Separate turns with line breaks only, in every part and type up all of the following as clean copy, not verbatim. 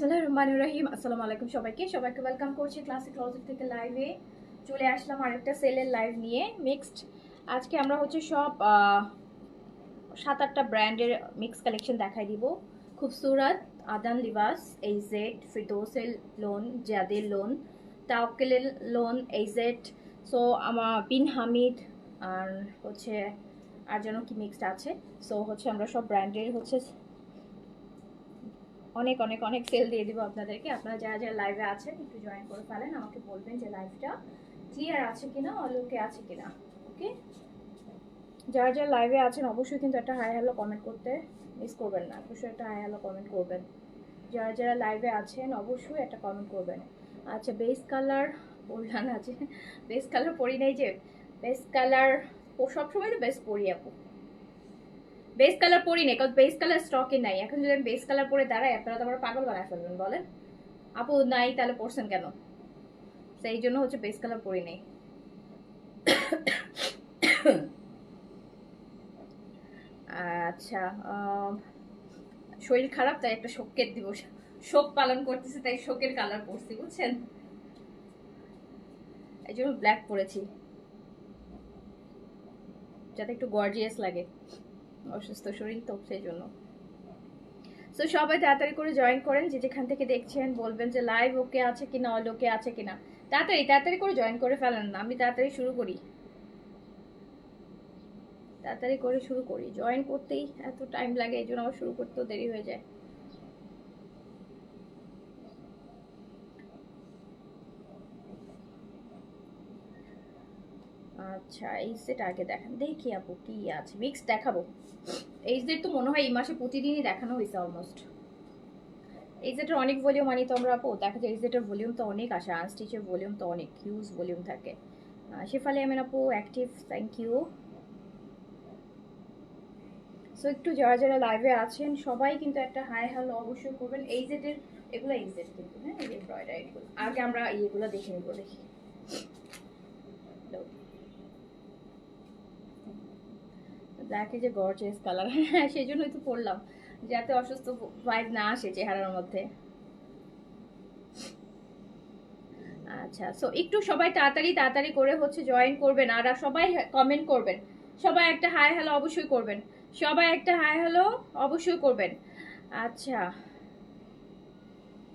বিসমিল্লাহির রহমানির রহিম। আসসালামু আলাইকুম সবাইকে ওয়েলকাম করছি ক্লাসিক ক্লোজেট থেকে লাইভে চলে আসলাম আরেকটা সেলের লাইভ নিয়ে মিক্সড। আজকে আমরা হচ্ছে সব 7-8টা ব্র্যান্ডের মিক্স কালেকশন দেখাই দিব। খুবসুরত, আদান লিবাস, এইজেড, ফিরদৌসেল লোন, জাদের লোন, তাওকেলের লোন, এইজেড, সো আমার বিন হামিদ আর হচ্ছে আর যেন কি মিক্সড আছে। সো হচ্ছে আমরা সব ব্র্যান্ডের হচ্ছে অনেক অনেক অনেক সেল দিয়ে দিব আপনাদেরকে। আপনারা যারা যারা লাইভে আছেন একটু জয়েন করে ফেলেন, আমাকে বলবেন যে লাইভটা ক্লিয়ার আছে কিনা, অলোকে আছে কিনা। ওকে, যারা যারা লাইভে আছেন অবশ্যই কিন্তু একটা হাই হ্যালো কমেন্ট করতে মিস করবেন না, অবশ্যই একটা হাই হ্যালো কমেন্ট করবেন। যারা যারা লাইভে আছেন অবশ্যই একটা কমেন্ট করবেন। আচ্ছা, বেস কালার পরলাম আছে, বেস কালার পরি নাই যে, বেস কালার সবসময় তো বেস পরি আপু, বেস কালার পরি নেই কারণ বেস কালার স্টকে নাই। এখন যদি আমি বেস কালার পরে দাঁড়াই আপনারা তো আমার পাগল বানায় ফেলবেন। বলেন আপু নাই তাহলে পরছেন কেন? সেই জন্য হচ্ছে বেস কালার পরি নেই। আচ্ছা, শরীর খারাপ তাই একটা শোকের দিবস, শোক পালন করতেছে তাই শোকের কালার পরছি, বুঝছেন? এই জন্য ব্ল্যাক পরেছি যাতে একটু গর্জিয়াস লাগে, অসুস্থ শরীর তো সেই জন্য। সো সবাই তাড়াতাড়ি করে জয়েন করেন, যে যেখান থেকে দেখছেন বলবেন যে লাইভ ওকে আছে কিনা, অল ওকে আছে কিনা। তাড়াতাড়ি তাড়াতাড়ি করে জয়েন করে ফেলেন না, আমি তাড়াতাড়ি শুরু করি, তাড়াতাড়ি করে শুরু করি। জয়েন করতেই এত টাইম লাগে, এই জন্য আমার শুরু করতেও দেরি হয়ে যায়। আচ্ছা, এই সেট আগে দেখান দেখি আপু কি আছে, মিক্স দেখাবো। এই সেট তো মনে হয় এই মাসে প্রতিদিনই দেখানো হয়েছে অলমোস্ট। এই সেটের অনেক ভলিউম আনি তো আমরা আপু, দেখা যায় এই সেটের ভলিউম তো অনেক আসে, আনস্টিচের ভলিউম তো অনেক হিউজ ভলিউম থাকে। শেফালি আমিন আপু অ্যাক্টিভ, থ্যাংক ইউ। সো একটু যারা যারা লাইভে আছেন সবাই কিন্তু একটা হাই হ্যালো অবশ্যই করবেন। এই সেটের এগুলো এই সেট কিন্তু, হ্যাঁ, এই এমব্রয়ডারিগুলো আগে আমরা ইয়েগুলো দেখে নিব, দেখি দেখে যে গর্জিয়াস কালার, হ্যাঁ সেই জন্যই তো পড়লাম, যাতে অসুস্থ ভাইব না আসে চেহারার মধ্যে। আচ্ছা, সো একটু সবাই তাড়াতাড়ি তাড়াতাড়ি করে হচ্ছে জয়েন করবেন আর সবাই কমেন্ট করবেন। সবাই একটা হাই হ্যালো অবশ্যই করবেন, সবাই একটা হাই হ্যালো অবশ্যই করবেন। আচ্ছা,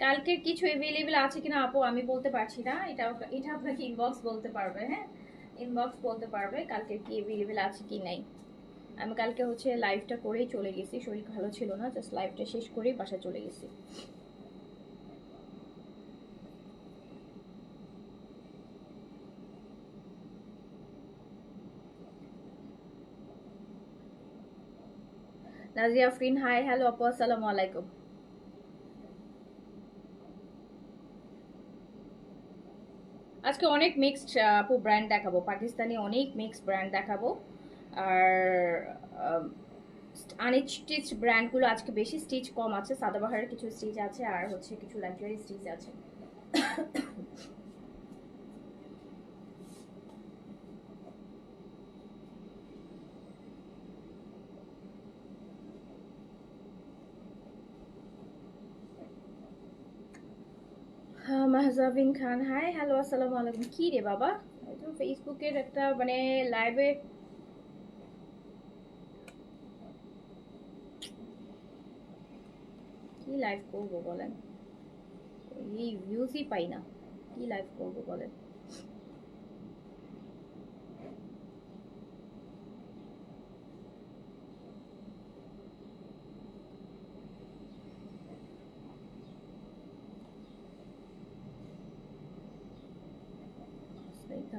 কালকের কিছু অ্যাভেলেবল আছে কিনা আপু আমি বলতে পারছি না, এটা এটা আপনাকে ইনবক্স বলতে পারবে, হ্যাঁ ইনবক্স বলতে পারবে কালকের কি অ্যাভেলেবল আছে কি নাই। আমি কালকে হচ্ছে লাইভটা করেই চলে গেছি, শরীর ভালো ছিল না, জাস্ট লাইভটা শেষ করেই বাসা চলে গেছি। নাজিয়া আফরিন হাই হ্যালো আপু, আসসালামু আলাইকুম। আজকে অনেক মিক্সড আপু ব্র্যান্ড দেখাবো, পাকিস্তানি অনেক মিক্সড ব্র্যান্ড দেখাবো। আর আনস্টিচ ব্র্যান্ডগুলো আজকে বেশি, স্টিচ কম আছে, সাদাবাহারের কিছু স্টিচ আছে আর হচ্ছে কিছু লাক্সারি স্টিচ আছে। মাহজাবিন খান হাই হ্যালো আসসালামু আলাইকুম। কি রে বাবা, তো ফেসবুকের একটা মানে লাইভে কি লাইভ করবো বলেন, এই ভিউজই পাই না, কি লাইভ করবো বলেন।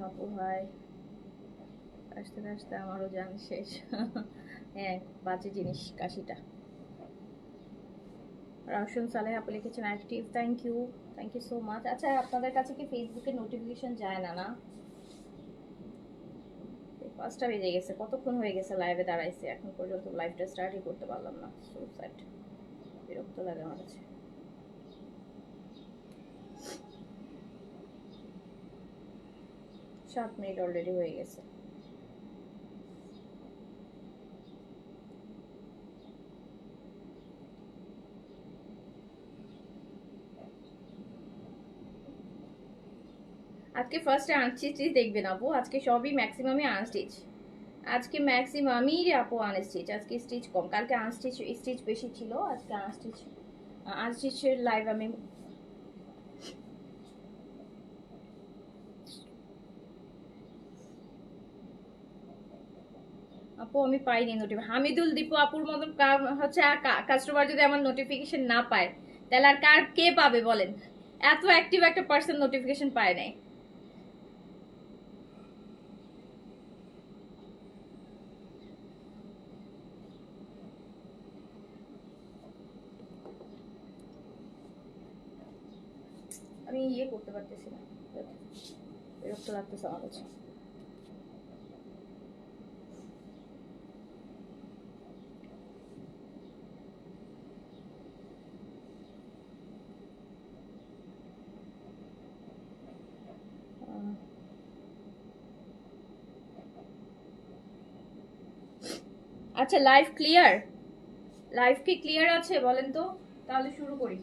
আপু ভাই আসতে আসতে আমারও জান শেষ। হ্যাঁ, বাজে জিনিস কাশিটা। রাউশন সালেহ আপু লিখেছেন active, thank you so much. আচ্ছা, আপনাদের কাছে কি ফেসবুকে নোটিফিকেশন যায় না? না, 5টা বেজে গেছে, কতক্ষণ হয়ে গেছে লাইভে দাঁড়াইছে, এখন পর্যন্ত লাইভটা স্টার্টই করতে পারলাম না। সো স্যাড, বিরক্ত লাগে আমার কাছে। 7 মিনিট অলরেডি হয়ে গেছে। আজকে ফার্স্টে আনস্টিচ দেখবেন আপু, আজকে সবই ম্যাক্সিমামই আনস্টিচ। আজকে ম্যাক্সিমামই আপু আনস্টিচ, আজকে স্টিচ কম, কালকে স্টিচ বেশি ছিল, আজকে আনস্টিচের লাইভ আমি। আপু আমি পাইনি নোটিফিকেশন। হামিদুল দীপু আপুর মতন হচ্ছে কাস্টমার যদি আমার নোটিফিকেশন না পায় তাহলে আর কে পাবে বলেন? এত অ্যাক্টিভ একটা পার্সন নোটিফিকেশন পায় নাই। আমি করতে পারতেছি না, বিরক্ত লাগতেছে আমার কাছে। আচ্ছা লাইভ ক্লিয়ার? লাইভ কি ক্লিয়ার আছে বলেন তো, তাহলে শুরু করি।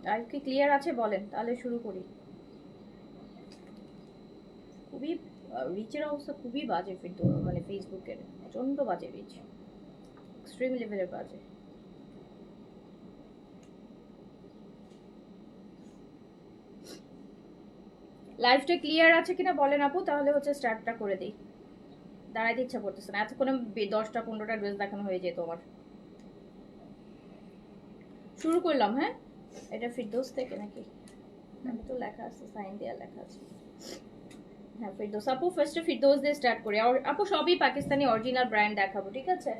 লাইভ কি ক্লিয়ার আছে বলেন, তাহলে শুরু করি। খুবই রিচের অবস্থা খুবই বাজে, মানে ফেসবুকের প্রচন্ড বাজে রিচ, এক্সট্রিম লেভেলের বাজে। লাইভটা ক্লিয়ার আছে কিনা বলেন আপু, তাহলে হচ্ছে স্টার্টটা করে দিই। দাঁড়াইতে ইচ্ছা করতেছে না, এতক্ষণে 10টা 15টা ড্রেস দেখানো হয়ে যেত আমার। শুরু করলাম। হ্যাঁ, এটা ফিরদৌস থেকে নাকি? আমি তো লেখা আছে, সাইন দেওয়া লেখা আছে। হ্যাঁ ফিরদৌস আপু, ফার্স্টে ফিরদৌস দিয়ে স্টার্ট করি। আপু সবই পাকিস্তানি অরিজিনাল ব্র্যান্ড দেখাবো, ঠিক আছে?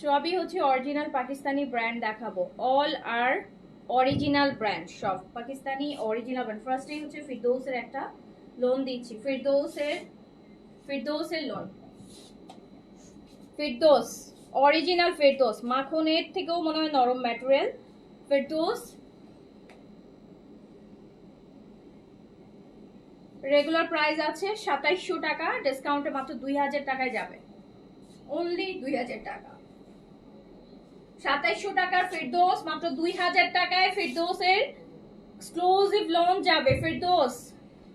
সবই হচ্ছে অরিজিনাল পাকিস্তানি ব্র্যান্ড দেখাবো, অল আর অরিজিনাল ব্র্যান্ড, সব পাকিস্তানি অরিজিনাল ব্র্যান্ড। ফার্স্টেই হচ্ছে ফিরদৌসের একটা লোন দিচ্ছি, ফিরদৌসের লোন, ফিরদৌস অরিজিনাল ফিরদৌস, মাখনের থেকেও মনে হয় নরম ম্যাটেরিয়াল। ফিরদৌস রেগুলার প্রাইস আছে 2700 টাকা, ডিসকাউন্টে মাত্র 2000 টাকায় যাবে, অনলি 2000 টাকা। 2700 টাকার ফিরদৌস মাত্র 2000 টাকায় ফিরদৌসের এক্সক্লুসিভ লোন যাবে। ফিরদৌস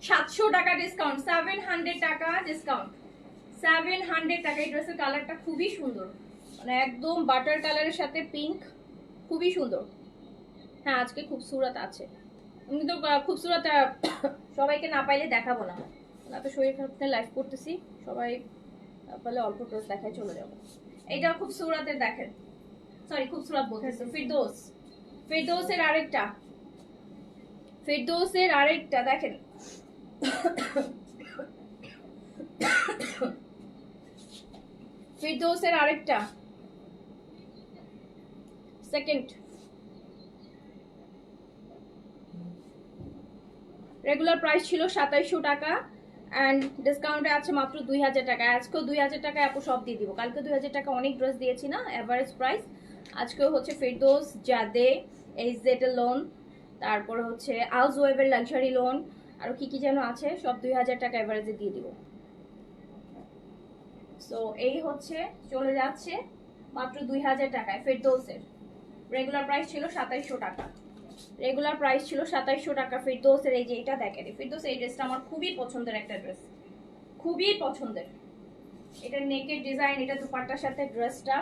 700 টাকা ডিসকাউন্ট, 700 টাকা ডিসকাউন্ট, 700 টাকা। এই ড্রেসের কালারটা খুবই সুন্দর, মানে একদম বাটার কালারের সাথে পিঙ্ক, খুবই সুন্দর। হ্যাঁ আজকে খুবসুরত আছে, কিন্তু খুবসুরত সবাইকে না পাইলে দেখাবো না, তো শরীর খারাপ লাইভ করতেছি, সবাই পারলে অল্প ড্রেস দেখায় চলে যাবো। এইটা খুবসুরতের দেখেন, সরি খুবসুরত বলতেছি, ফিরদৌসের আরেকটা, ফিরদৌসের আরেকটা দেখেন, ফিরদৌসের আরেকটা সেকেন্ড। রেগুলার প্রাইস ছিল 2700 টাকা অ্যান্ড ডিসকাউন্টে আছে মাত্র 2000 টাকা। আজকেও 2000 টাকায় আপু সব দিয়ে দিব, কালকে 2000 টাকা অনেক ড্রেস দিয়েছি না এভারেজ প্রাইস, আজকেও হচ্ছে ফিরদৌস, জাদে, এইচজেড এর লোন, তারপরে হচ্ছে আলজওয়েবের লাক্সারি লোন, আর কি কি যেন আছে, সব 2000 টাকা এভারেজে দিয়ে দিব। সো এই হচ্ছে চলে যাচ্ছে মাত্র 2000 টাকায় ফিরদৌসের। রেগুলার প্রাইস ছিল 2700 টাকা, রেগুলার প্রাইস ছিল 2700 টাকা ফিরদৌসের। এই যে এটা দেখেন, ফিরদৌস এই ড্রেসটা আমার খুবই পছন্দের একটা ড্রেস, খুবই পছন্দের। এটা নেকের ডিজাইন, এটা দুপাট্টার সাথে ড্রেসটা,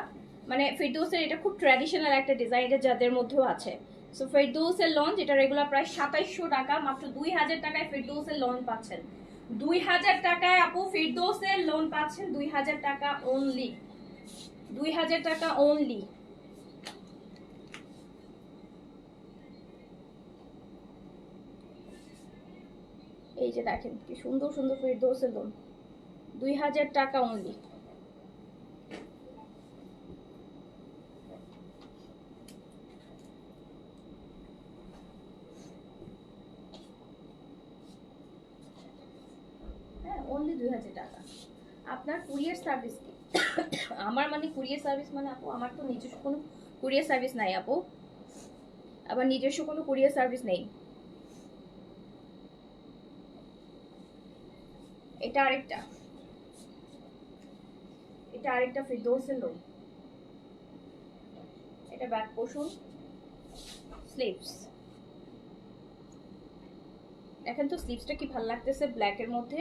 মানে ফিরদৌসের এটা খুব ট্র্যাডিশনাল একটা ডিজাইন, এটা যাদের মধ্যেও আছে। সো ফিরদৌসের লোন যেটা রেগুলার প্রাইস 2700 টাকা, মাত্র 2000 টাকায় ফিরদৌসের লোন পাচ্ছেন। 2000 টাকায় আপু ফিরদৌসের লোন পাচ্ছেন, 2000 টাকা অনলি, 2000 টাকা অনলি। এই যে দেখেন কি সুন্দর সুন্দর ফিরদৌসের লোন, 2000 টাকা অনলি। হ্যাঁ অনলি 2000 টাকা। আপনার কুরিয়ার সার্ভিস কি? আমার মানে কুরিয়ার সার্ভিস মানে আপু আমার তো নিজস্ব কোনো কুরিয়ার সার্ভিস নাই আপু, আবার নিজস্ব কোনো কুরিয়ার সার্ভিস নেই। এটা আরেকটা, এটা আরেকটা ফিরদৌসের লোন, এটা ব্যাক পোর্শন, স্লিভস, দেখেন তো স্লিভসটা কি ভালো লাগতেছে ব্ল্যাকের মধ্যে,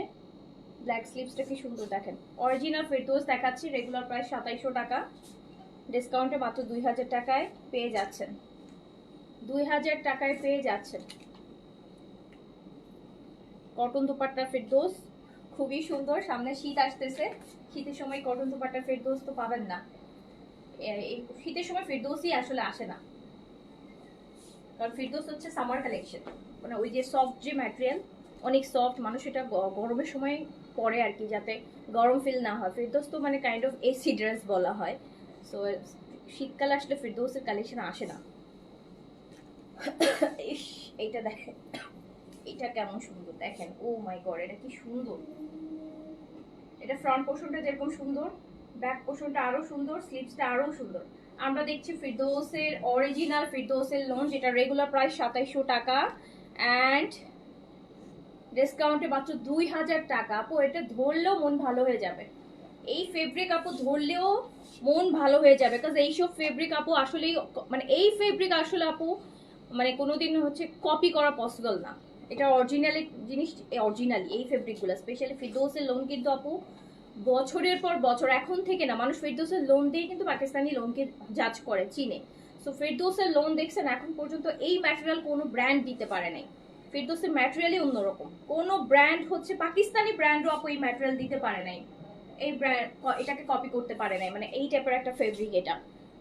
ব্ল্যাক স্লিভসটা কি সুন্দর দেখেন। অরিজিনাল ফেরদৌস দেখাচ্ছি, রেগুলার প্রাইস 2700 টাকা, ডিসকাউন্টে মাত্র 2000 টাকায় পেয়ে যাচ্ছেন, 2000 টাকায় পেয়ে যাচ্ছেন। কটন দুপাট্টা ফেরদৌস খুবই সুন্দর, সামনে শীত আসতেছে, শীতের সময় কটন দুপাট্টা ফেরদৌস তো পাবেন না, এই শীতের সময় ফেরদৌসই আসলে আসে না, কারণ ফেরদৌস হচ্ছে সামার কালেকশন, মানে ওই যে সফট যে ম্যাটেরিয়াল, অনেক সফট, মানুষ এটা গরমের সময় পরে আর কি, যাতে গরম ফিল না হয়। ফেরদৌস তো মানে কাইন্ড অফ এসি ড্রেস বলা হয়, সো শীতকালে আসলে ফেরদৌসের কালেকশন আসে না। ইস, এইটা দেখেন, এটা কেমন সুন্দর দেখেন, ও মাই গড, এটা কি সুন্দর। এটা ফ্রন্ট পোর্শনটা যেরকম সুন্দর, ব্যাক পোর্শনটা আরো সুন্দর, স্লিভসটা আরো সুন্দর। আমরা দেখছি ফিরদৌসের অরিজিনাল ফিরদৌসের লোন, যেটা রেগুলার প্রাইস 2700 টাকা অ্যান্ড ডিসকাউন্টে মাত্র 2000 টাকা। আপু এটা ধরলেও মন ভালো হয়ে যাবে, এই ফেব্রিক আপু ধরলেও মন ভালো হয়ে যাবে, কারণ এইসব ফেব্রিক আপু আসলেই মানে এই ফেব্রিক আসলে আপু মানে কোনোদিন হচ্ছে কপি করা পসিবল না, এটা অরিজিনালি জিনিস, অরিজিনালি এই ফেব্রিকগুলো স্পেশালি ফিরদৌসের লোন কিন্তু আপু বছরের পর বছর, এখন থেকে না, মানুষ ফেরদৌসের লোন দিয়ে কিন্তু পাকিস্তানি লোনকে জাজ করে চিনে। সো ফেরদৌসের লোন দেখছেন এখন পর্যন্ত এই ম্যাটেরিয়াল কোনো ব্র্যান্ড দিতে পারে নাই, ফেরদৌসের ম্যাটেরিয়ালই অন্যরকম, কোনো ব্র্যান্ড হচ্ছে পাকিস্তানি ব্র্যান্ডও আপু এই ম্যাটেরিয়াল দিতে পারে নাই, এই ব্র্যান্ড এটাকে কপি করতে পারে নাই, মানে এই টাইপের একটা ফেব্রিক এটা।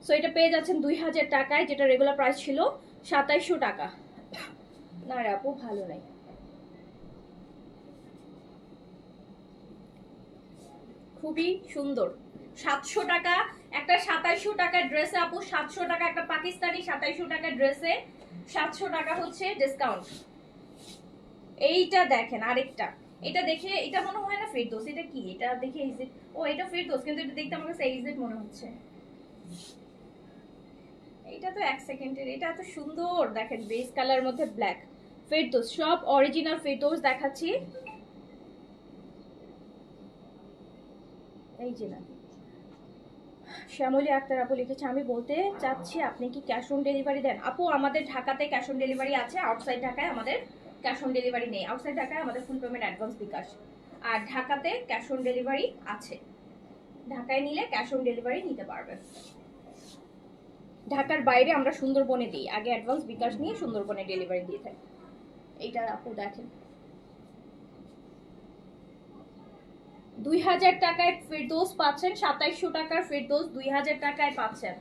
সো এটা পেয়ে যাচ্ছেন 2000 টাকায়, যেটা রেগুলার প্রাইস ছিল 2700 টাকা। না রে আপু ভালো নাই, খুবই সুন্দর। 700 টাকা একটা, 2700 টাকার ড্রেসে আপু 700 টাকা একটা পাকিস্তানি, 2700 টাকার ড্রেসে 700 টাকা হচ্ছে ডিসকাউন্ট। এইটা দেখেন আরেকটা, এটা দেখে এটা মনে হয় না ফেরদৌস, এটা কি, এটা দেখে ইজিট, ও এটা ফেরদৌস, কিন্তু এটা দেখতে আমার কাছে ইজিট মনে হচ্ছে। এটা তো এক সেকেন্ডের, এটা এত সুন্দর দেখেন, বেস কালার মধ্যে ব্ল্যাক, ফেরদৌস সব অরিজিনাল ফেরদৌস দেখাচ্ছি। এই যে না, শ্যামলী আক্তার আপু লিখেছে, আমি বলতে চাচ্ছি আপনি কি ক্যাশ অন ডেলিভারি দেন? আপু আমাদের ঢাকাতে ক্যাশ অন ডেলিভারি আছে, আউটসাইড ঢাকায় আমাদের ক্যাশ অন ডেলিভারি নেই, আউটসাইড ঢাকায় আমাদের ফুল পেমেন্ট অ্যাডভান্স বিকাশ, আর ঢাকাতে ক্যাশ অন ডেলিভারি আছে, ঢাকায় নিলে ক্যাশ অন ডেলিভারি নিতে পারবে। ঢাকার বাইরে আমরা সুন্দরবনে দিই, আগে অ্যাডভান্স বিকাশ নিয়ে সুন্দরবনে ডেলিভারি দিয়ে থাকি। এইটা আপু দেখেন 2000 টাকায় ফেরদৌস পাচ্ছেন, 2700 টাকার ফেরদৌস 2000 টাকায় পাচ্ছেন,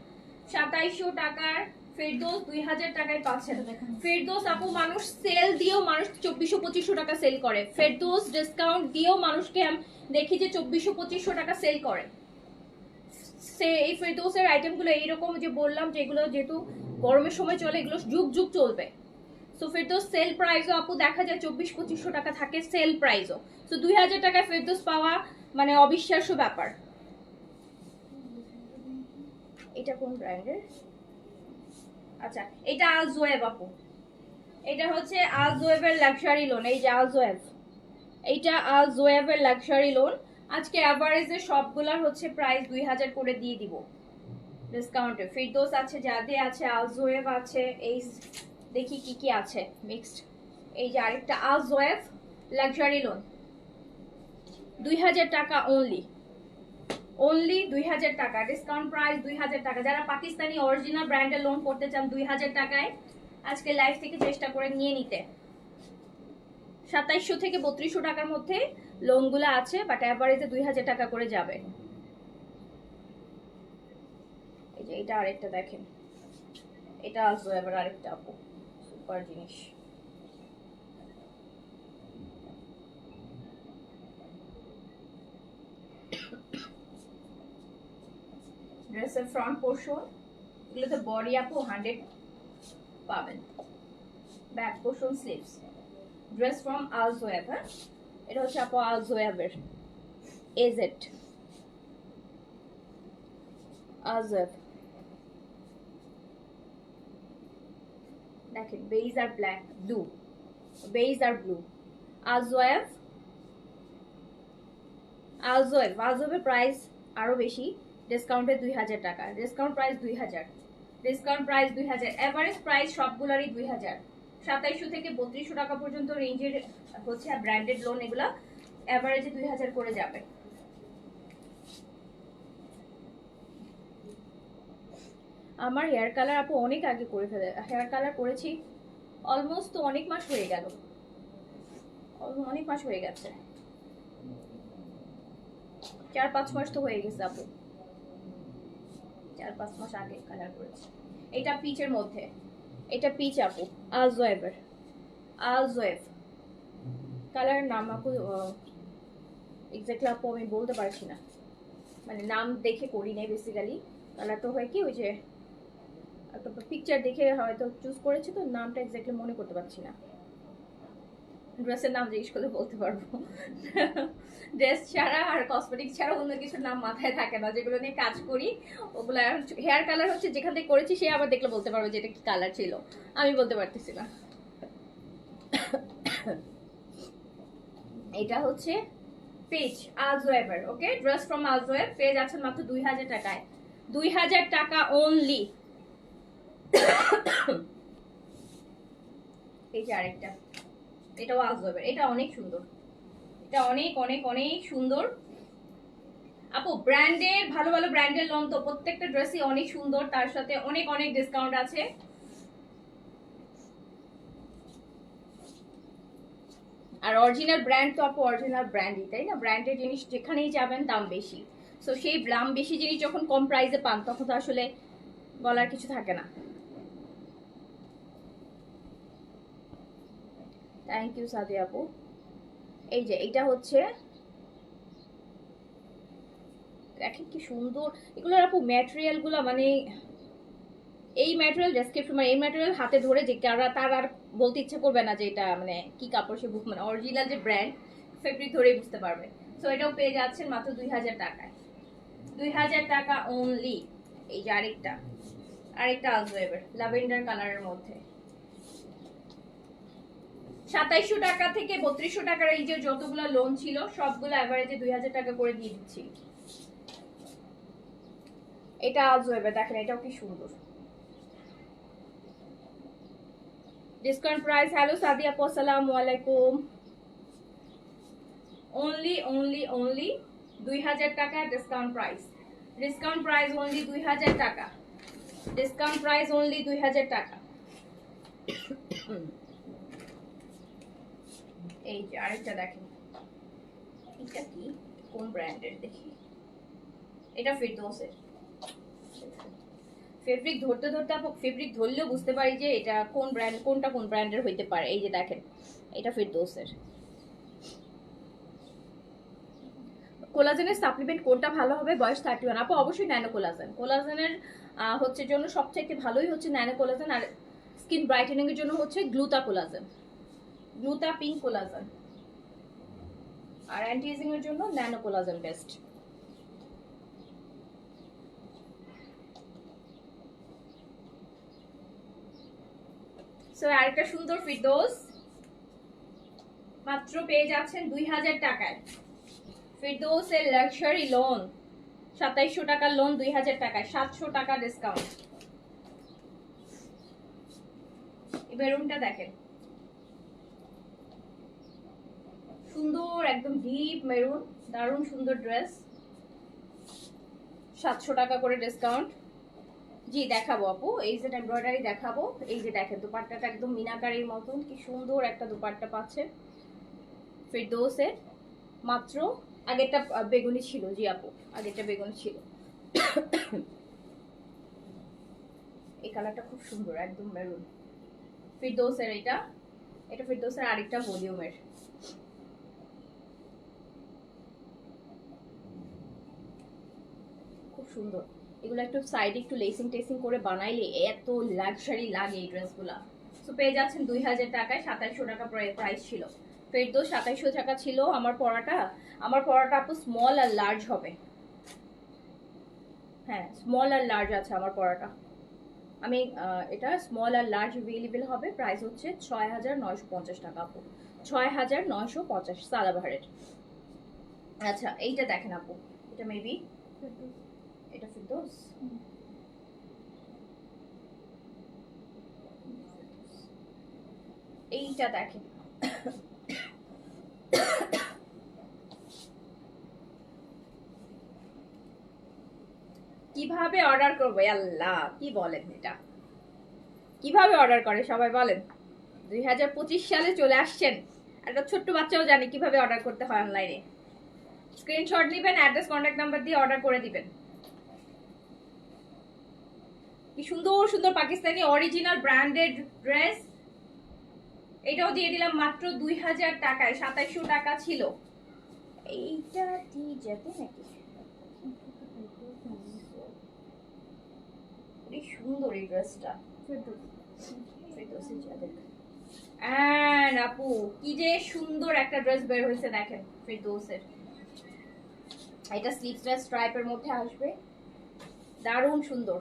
2700 টাকার ফেরদৌস 2000 টাকায় পাচ্ছেন। ফেরদৌস আপু মানুষ সেল দিয়েও মানুষ 2400-2500 টাকা সেল করে, ফেরদৌস ডিসকাউন্ট দিয়েও মানুষকে দেখি যে 2400-2500 টাকা সেল করে। এই ফেরদৌসের আইটেমগুলো এইরকম যে বললাম, যেগুলো যেহেতু গরমের সময় চলে, এগুলো যুগ যুগ চলবে। সো ফেরদৌস সেল প্রাইসও আপু দেখা যায় 2400-2500 টাকা থাকে সেল প্রাইসও। সো 2000 টাকায় ফেরদৌস পাওয়া মানে অবিশ্বাস্য ব্যাপার। এটা কোন ব্র্যান্ডের? আচ্ছা এটা আলজোয়েব আপু, এটা হচ্ছে আলজোয়েবের লাক্সারি লোন, এই যে আলজোয়েব, এইটা আলজোয়েবের লাক্সারি লোন। আজকে অ্যাভারেজে সবগুলার হচ্ছে প্রাইস 2000 করে দিয়ে দিব ডিসকাউন্টে। ফেরদৌস আছে, জাদে আছে, আলজোয়েব আছে, এই দেখি কি কি আছে মিক্সড। এই যে আরেকটা আলজোয়েব লাক্সারি লোন, 2000 টাকা অনলি, অনলি 2000 টাকা ডিসকাউন্ট প্রাইস, 2000 টাকা। যারা পাকিস্তানি অরিজিনাল ব্র্যান্ডের লোন করতে চান 2000 টাকায়, আজকে লাইভ থেকে চেষ্টা করে নিয়ে নিতে। 2700 থেকে 3200 টাকার মধ্যে লোনগুলো আছে, বাট অ্যাভারেজে 2000 টাকা করে যাবে। এই যে এটা আরেকটা দেখেন, এটা আসবে এবার আরেকটা আপু, সুপার জিনিস। ড্রেসের ফ্রন্ট পোর্শন, এগুলোতে বডি আপু 100 পাবেন, back portion sleeves. Dress from Alzohaib, হ্যাঁ এটা হচ্ছে আপু আলজোয়েবের এজেড আলজোয়েব। দেখেন বেজ আর ব্ল্যাক ব্লু, বেজ আর ব্লু, আলজোয়েব। আলজোয়েবের প্রাইস আরো বেশি, ডিসকাউন্টে 2000 টাকা, discount price 2000, discount price 2000, average price সবগুলোরই 2000। 2700 থেকে 3200 টাকা পর্যন্ত রেঞ্জের হচ্ছে ব্র্যান্ডেড লোন, এগুলা এভারেজে 2000 করে যাবে। আমার হেয়ার কালার আপু অনেক আগে করে ফেলে, হেয়ার কালার করেছি অলমোস্ট অনেক মাস হয়ে গেল, অনেক মাস হয়ে গেছে, 4-5 মাস তো হয়ে গেছে আপু, 4-5 মাস আগে কালার করেছি। এটা পিচের মধ্যে, এটা পিচ আপু, আলজোয়েবের, আলজোয়েব কালারের নাম আপু এক্স্যাক্টলি আপু আমি বলতে পারছি না, মানে নাম দেখে করি নাই বেসিক্যালি। কালারটা হয় কি ওই যে একটা পিকচার দেখে হয়তো চুজ করেছি, তো নামটা এক্স্যাক্টলি মনে করতে পারছি না। ড্রেসের নাম জিজ্ঞেস করলে বলতে পারবো। ড্রেস ছাড়া আর কসমেটিক ছাড়া অন্য কিছুর নাম মাথায় থাকে না, যেগুলো নিয়ে কাজ করি ওগুলো। হেয়ার কালার হচ্ছে যেখান থেকে করেছি সে আবার দেখলে বলতে পারবে যে এটা কি কালার ছিল, আমি বলতে পারতেছি না। এটা হচ্ছে পেজ আলজোয়েবার, okay, dress from Alzohaib, page আছে মাত্র 2000 টাকায়, 2000 টাকা অনলি। এই যে আরেকটা, এটাও আলজোয়েবার, এটা অনেক সুন্দর, এটা অনেক অনেক অনেক সুন্দর আপু। ব্র্যান্ডের ভালো ভালো ব্র্যান্ডের লোন তো প্রত্যেকটা ড্রেসই অনেক সুন্দর, তার সাথে অনেক অনেক ডিসকাউন্ট আছে। আর অরিজিনাল ব্র্যান্ড তো আপু অরিজিনাল ব্র্যান্ডই, তাই না? ব্র্যান্ডের জিনিস যেখানেই যাবেন দাম বেশি, সো সেই দাম বেশি জিনিস যখন কম প্রাইসে পান তখন তো আসলে বলার কিছু থাকে না। থ্যাংক ইউ সাদি আপু। এই যে এটা হচ্ছে দেখেন কি সুন্দর এগুলোর আপু ম্যাটেরিয়াল গুলো, মানে এই ম্যাটেরিয়াল ডেসক্রিপশন, মানে এই ম্যাটেরিয়াল হাতে ধরে যে তার আর বলতে ইচ্ছা করবে না যে এটা মানে কি কাপড়, সে বুক মানে অরিজিনাল যে ব্র্যান্ড ফেব্রিক ধরেই বুঝতে পারবে। সো এটাও পেয়ে যাচ্ছেন মাত্র 2000 টাকায়, 2000 টাকা অনলি। এই যে আরেকটা, আরেকটা আলজোয়েবের ল্যাভেন্ডার কালারের মধ্যে, 2700 টাকা থেকে 3200 টাকার এই যে যতগুলো লোন ছিল সবগুলো এভারেজে 2000 টাকা করে দিয়ে দিচ্ছি। এটা আলজোয়েবের, দেখেন এটাও কি সুন্দর, ডিসকাউন্ট প্রাইস। হ্যালো সাদিয়া আপু, আসসালামু আলাইকুম। অনলি অনলি অনলি 2000 টাকা discount price, discount price only 2000 টাকা, ডিসকাউন্ট প্রাইস অনলি 2000 টাকা। এই যে আরেকটা দেখেন, এটা কি কোন ব্র্যান্ডের দেখি, এটা ফিরদৌসের। ফেব্রিক ধরতে ধরতে আপু ফেব্রিক ধরলেও বুঝতে পারি যে এটা কোন ব্র্যান্ড, কোনটা কোন ব্র্যান্ডের হইতে পারে। এই যে দেখেন এটা ফিরদৌসের। কোলাজেনের সাপ্লিমেন্ট কোনটা ভালো হবে? বয়স 31 আপু অবশ্যই ন্যানো কোলাজেন, কোলাজেনের হচ্ছে জন্য সবচেয়ে ভালোই হচ্ছে ন্যানো কোলাজেন, আর স্কিন ব্রাইটেনিং এর জন্য হচ্ছে গ্লুটা কোলাজেন, গ্লুটা পিঙ্ক কোলাজেন, আর অ্যান্টি এজিং এর জন্য ন্যানো কোলাজেন বেস্ট। সো আরেকটা সুন্দর ফিরদৌস মাত্র পেয়ে যাচ্ছেন 2000 টাকায়, ফিরদৌসের লাক্সারি লোন 2700 টাকার লোন 2000 টাকায়, 700 টাকা ডিসকাউন্ট। এই মেরুনটা দেখেন সুন্দর, একদম ডিপ মেরুন, দারুণ সুন্দর ড্রেস, 700 টাকা করে ডিসকাউন্ট। জি দেখাবো আপু, এই যে এমব্রয়ডারি দেখাবো। এই যে দেখেন দুপাট্টাটা একদম মিনাকারির মতন, কি সুন্দর একটা দুপাট্টা পাচ্ছে ফিরদৌসের। মাত্র আগেরটা বেগুনি ছিল, জি আপু আগেরটা বেগুনি ছিল। এই কালারটা খুব সুন্দর, একদম মেরুন, ফিরদৌসের এটা, এটা ফিরদৌসের আরেকটা ভলিউমের। খুব সুন্দর, এগুলো একটু সাইডে একটু লেসিং টেসিং করে বানাইলে এত লাক্সারি লাগে এই ড্রেসগুলা। সো পেয়ে যাচ্ছেন 2000 টাকায়, 2700 টাকা প্রাইস ছিল। ফেরদৌস 2700 টাকা ছিল। আমার পরাটা আপু স্মল আর লার্জ হবে, হ্যাঁ স্মল আর লার্জ আছে আমার পরাটা। আমি এটা স্মল আর লার্জ অ্যাভেলেবেল হবে। প্রাইস হচ্ছে 6950 টাকা আপু, 6950 সাদাবাহারের। আচ্ছা এইটা দেখেন আপু, এটা মেবি এটা ফিরদৌস, এইটা দেখেন, কিভাবে অর্ডার করবো আল্লাহ, কি বলেন এটা কিভাবে অর্ডার করে সবাই বলেন? 2025 সালে চলে আসছেন, একটা ছোট্ট বাচ্চাও জানে কিভাবে অর্ডার করতে হয় অনলাইনে। স্ক্রিনশট নেবেন, অ্যাড্রেস কন্ট্যাক্ট নাম্বার দিয়ে অর্ডার করে দিবেন। কি সুন্দর সুন্দর পাকিস্তানি অরিজিনাল ব্র্যান্ডেড ড্রেস। এটাও দিয়ে দিলাম মাত্র 2000 টাকায়, 2700 টাকা ছিল। এইটা কি যেতে নাকি, কি সুন্দর এই ড্রেসটা। আপু কি যে সুন্দর একটা ড্রেস বের হয়েছে দেখেন ফিরদৌসের। এটা স্লিভলেস স্ট্রাইপের মধ্যে আসবে, দারুণ সুন্দর,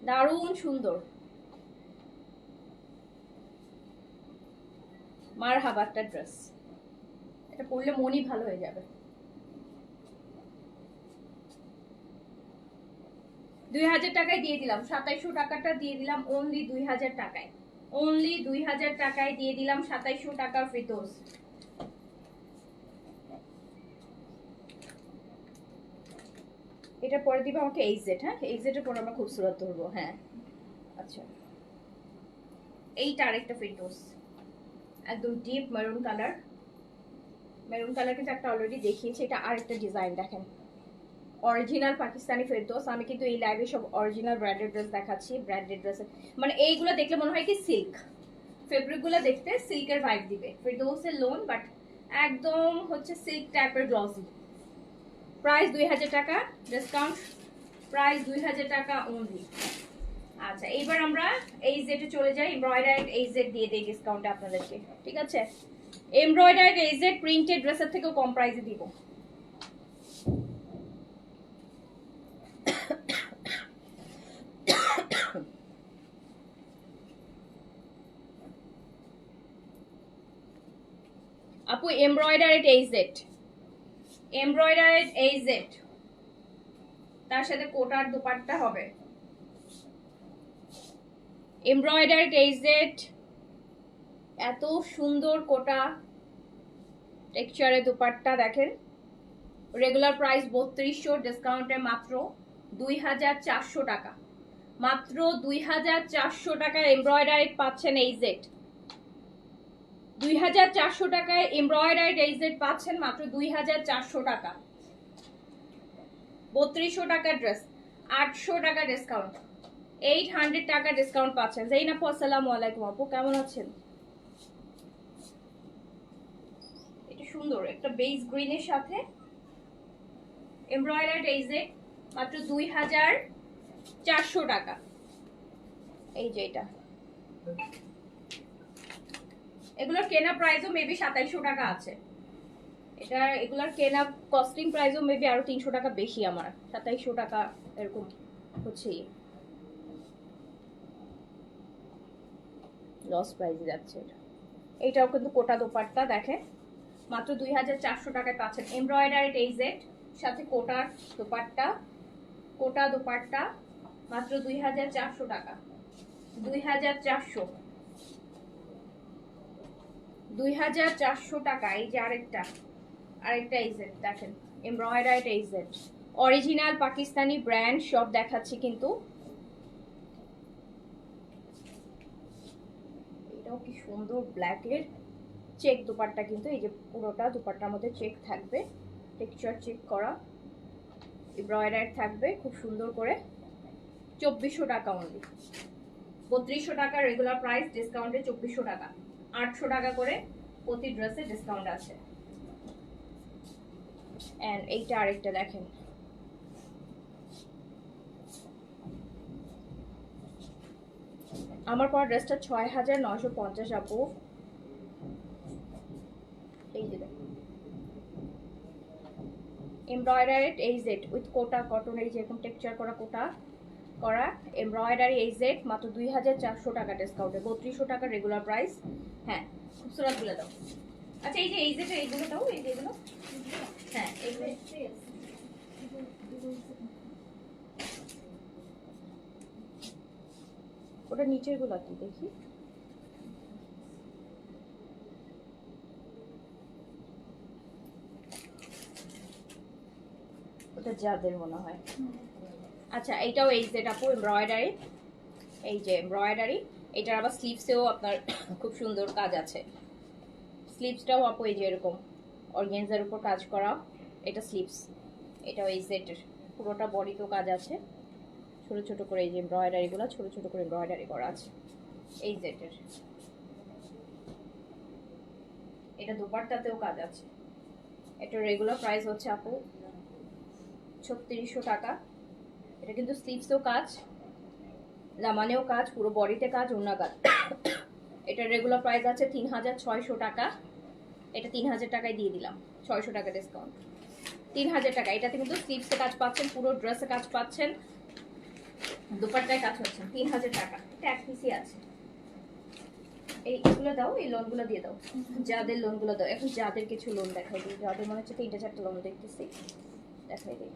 দারুণ সুন্দর। মারহাবা একটা ড্রেস, এটা পরলে মনই ভালো হয়ে যাবে। 2000 টাকায় দিয়ে দিলাম, 2700 টাকাটা দিয়ে দিলাম অনলি 2000 টাকায়, অনলি 2000 টাকায় দিয়ে দিলাম 2700 টাকার ফিরদৌস। এটা পরে দিবে আমাকে এইজেড। হ্যাঁ, এইজেডের পরে আমরা খুবসুরত ধরবো। হ্যাঁ আচ্ছা, এইটা আরেকটা ফিরদৌস, একদম deep maroon colour. Maroon colour কিন্তু একটা অলরেডি দেখিয়েছি, এটা আরেকটা ডিজাইন দেখেন, অরিজিনাল পাকিস্তানি ফেরদৌস। আমি কিন্তু এই লাইভে সব অরিজিনাল ব্র্যান্ডেড ড্রেস দেখাচ্ছি। ব্র্যান্ডেড ড্রেস মানে এইগুলো দেখলে মনে হয় কি সিল্ক, ফেব্রিকগুলো দেখতে সিল্কের ভাইব দিবে। ফেরদৌসের লোন বাট একদম হচ্ছে সিল্ক টাইপের গ্লসি। প্রাইস 2000 টাকা, ডিসকাউন্ট প্রাইস 2000 টাকা অনলি। আচ্ছা এইবার আমরা এই জেটে চলে যাই, এমব্রয়ডারি এই জেট দিয়ে দেই ডিসকাউন্টে আপনাদেরকে, ঠিক আছে? এমব্রয়ডারি এই জেট প্রিন্টেড ড্রেসের থেকেও কম প্রাইসে দিব। আপু এমব্রয়ডারি এই জেট, এমব্রয়ডারি এই জেট, তার সাথে কোটার দুপাট্টা হবে। এমব্রয়ডারি এই জেট, এত সুন্দর কোটা টেক্সচারে দুপাট্টা দেখেন। রেগুলার প্রাইস 3200, ডিসকাউন্টে মাত্র 2400 টাকা, মাত্র 2400 টাকায় এমব্রয়ডারি পাচ্ছেন এই জেট। 2400 টাকায় এমব্রয়ডারি এই জেট পাচ্ছেন মাত্র 2400 টাকা। 3200 টাকার ড্রেস, 800 টাকা ডিসকাউন্ট, 800 টাকা ডিসকাউন্ট পাচ্ছেন। জাইন আপু আসসালামু আলাইকুম, আপু কেমন আছেন? এটা সুন্দর একটা বেজ গ্রিনের সাথে এমব্রয়ডারি এই জেট, মাত্র 2400 টাকা। এই যে এটা, এগুলোর কেনা প্রাইসও মেবি 2700 টাকা আছে। এটা এগুলোর কেনা কস্টিং প্রাইসও মেবি আরো 300 টাকা বেশি, আমার 2700 টাকা এরকম হচ্ছে। লস প্রাইসে যাচ্ছে এটা। এইটাও কিন্তু কোটা দোপাট্টা দেখেন, মাত্র 2400 টাকায় পাচ্ছেন এমব্রয়ডারি এই জেট সাথে কোটার দোপাট্টা, কোটা দোপাট্টা মাত্র 2400 টাকা। 2400 টাকা। এই যে আরেকটা এই জেট দেখেন, এমব্রয়ডারি এই জেট, অরিজিনাল পাকিস্তানি ব্র্যান্ড সব দেখাচ্ছি কিন্তু। এটাও কি সুন্দর ব্ল্যাকের চেক দুপাট্টা, কিন্তু এই যে পুরোটা দুপাট্টার মধ্যে চেক থাকবে, টেক্সচার চেক করা, এমব্রয়ডারি থাকবে খুব সুন্দর করে। 2400 টাকা অনলি, 3200 টাকা রেগুলার প্রাইস, ডিসকাউন্টে 2400 টাকা, 800 টাকা করে প্রতি ড্রেসে ডিসকাউন্ট আছে। এন্ড এইটা আরেকটা দেখেন, আমার পর ড্রেসটা 6950 আপু। এই যে এমব্রয়ডারি এই জেড উইথ কোটা কটন, এই যে এরকম টেক্সচার করা কোটা করা এমব্রয়ডারি এই জেড, মাত্র 2400 টাকা ডিসকাউন্টে, 3200 টাকা রেগুলার প্রাইস। হ্যাঁ খুবসুরত গুলো দাও। আচ্ছা এই যে এই জেড এইগুলো দাও, এই যে এগুলো, হ্যাঁ এগুলো ওটা নিচের গুলো কি দেখি, এটা যাদের মনে হয়। আচ্ছা এইটাও এই যে আপু এমব্রয়ডারি, এই যে এমব্রয়ডারি, এটার আবার স্লিভসেও আপনার খুব সুন্দর কাজ আছে। স্লিভসটাও আপু এই যে এরকম অর্গানজার উপর কাজ করা, এটা স্লিভস, এটাও এই সেটের পুরোটা বডিতেও কাজ আছে। ছোট ছোট করে এই যে এমব্রয়ডারিগুলো ছোট ছোট করে এমব্রয়ডারি করা আছে এই সেটের। এটা দোপাট্টাতেও কাজ আছে। এটা রেগুলার প্রাইস হচ্ছে আপু 3600 টাকা। এটা কিন্তু স্লিভসেও কাজ, লামানেও কাজ, পুরো বডিতে কাজ, ওড়না কাজ। এটা রেগুলার প্রাইস আছে 3600 টাকা। এটা 3000 টাকায় দিয়ে দিলাম, 600 টাকা ডিসকাউন্ট, 3000 টাকা। এটাতে কিন্তু স্লিভসে কাজ পাচ্ছেন, পুরো ড্রেসে কাজ পাচ্ছেন, দুপাট্টায় কাজ হচ্ছে, 3000 টাকা। এটা এক পিসি আছে। এইগুলো দাও, এই লোনগুলো দিয়ে দাও, যাদের লোনগুলো দাও। এখন যাদের কিছু লোন দেখাই দিই, যাদের মনে হচ্ছে 3-4টা লোন দেখতেছি, দেখাই দিই।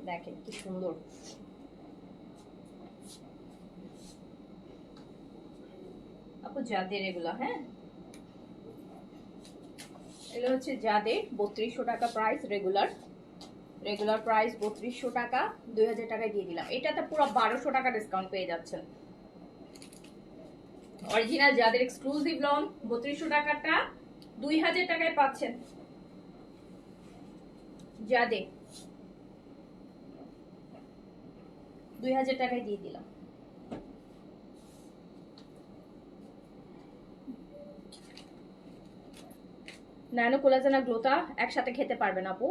দেখেন কি সুন্দর, আপু যাদের এগুলো, হ্যাঁ এগুলো হচ্ছে যাদের 3200 টাকা প্রাইস, রেগুলার প্রাইস 3200 টাকা, 2000 টাকায় দিয়ে দিলাম। এটাতে পুরো 1200 টাকা ডিসকাউন্ট পেয়ে যাচ্ছেন। অরিজিনাল যাদের এক্সক্লুসিভ লোন 3200 টাকাটা 2000 টাকায় পাচ্ছেন। যাদের 2000 টাকায় দিয়ে দিলাম। ন্যানো কোলাজেন আর গ্লুটা একসাথে খেতে পারবেন আপু।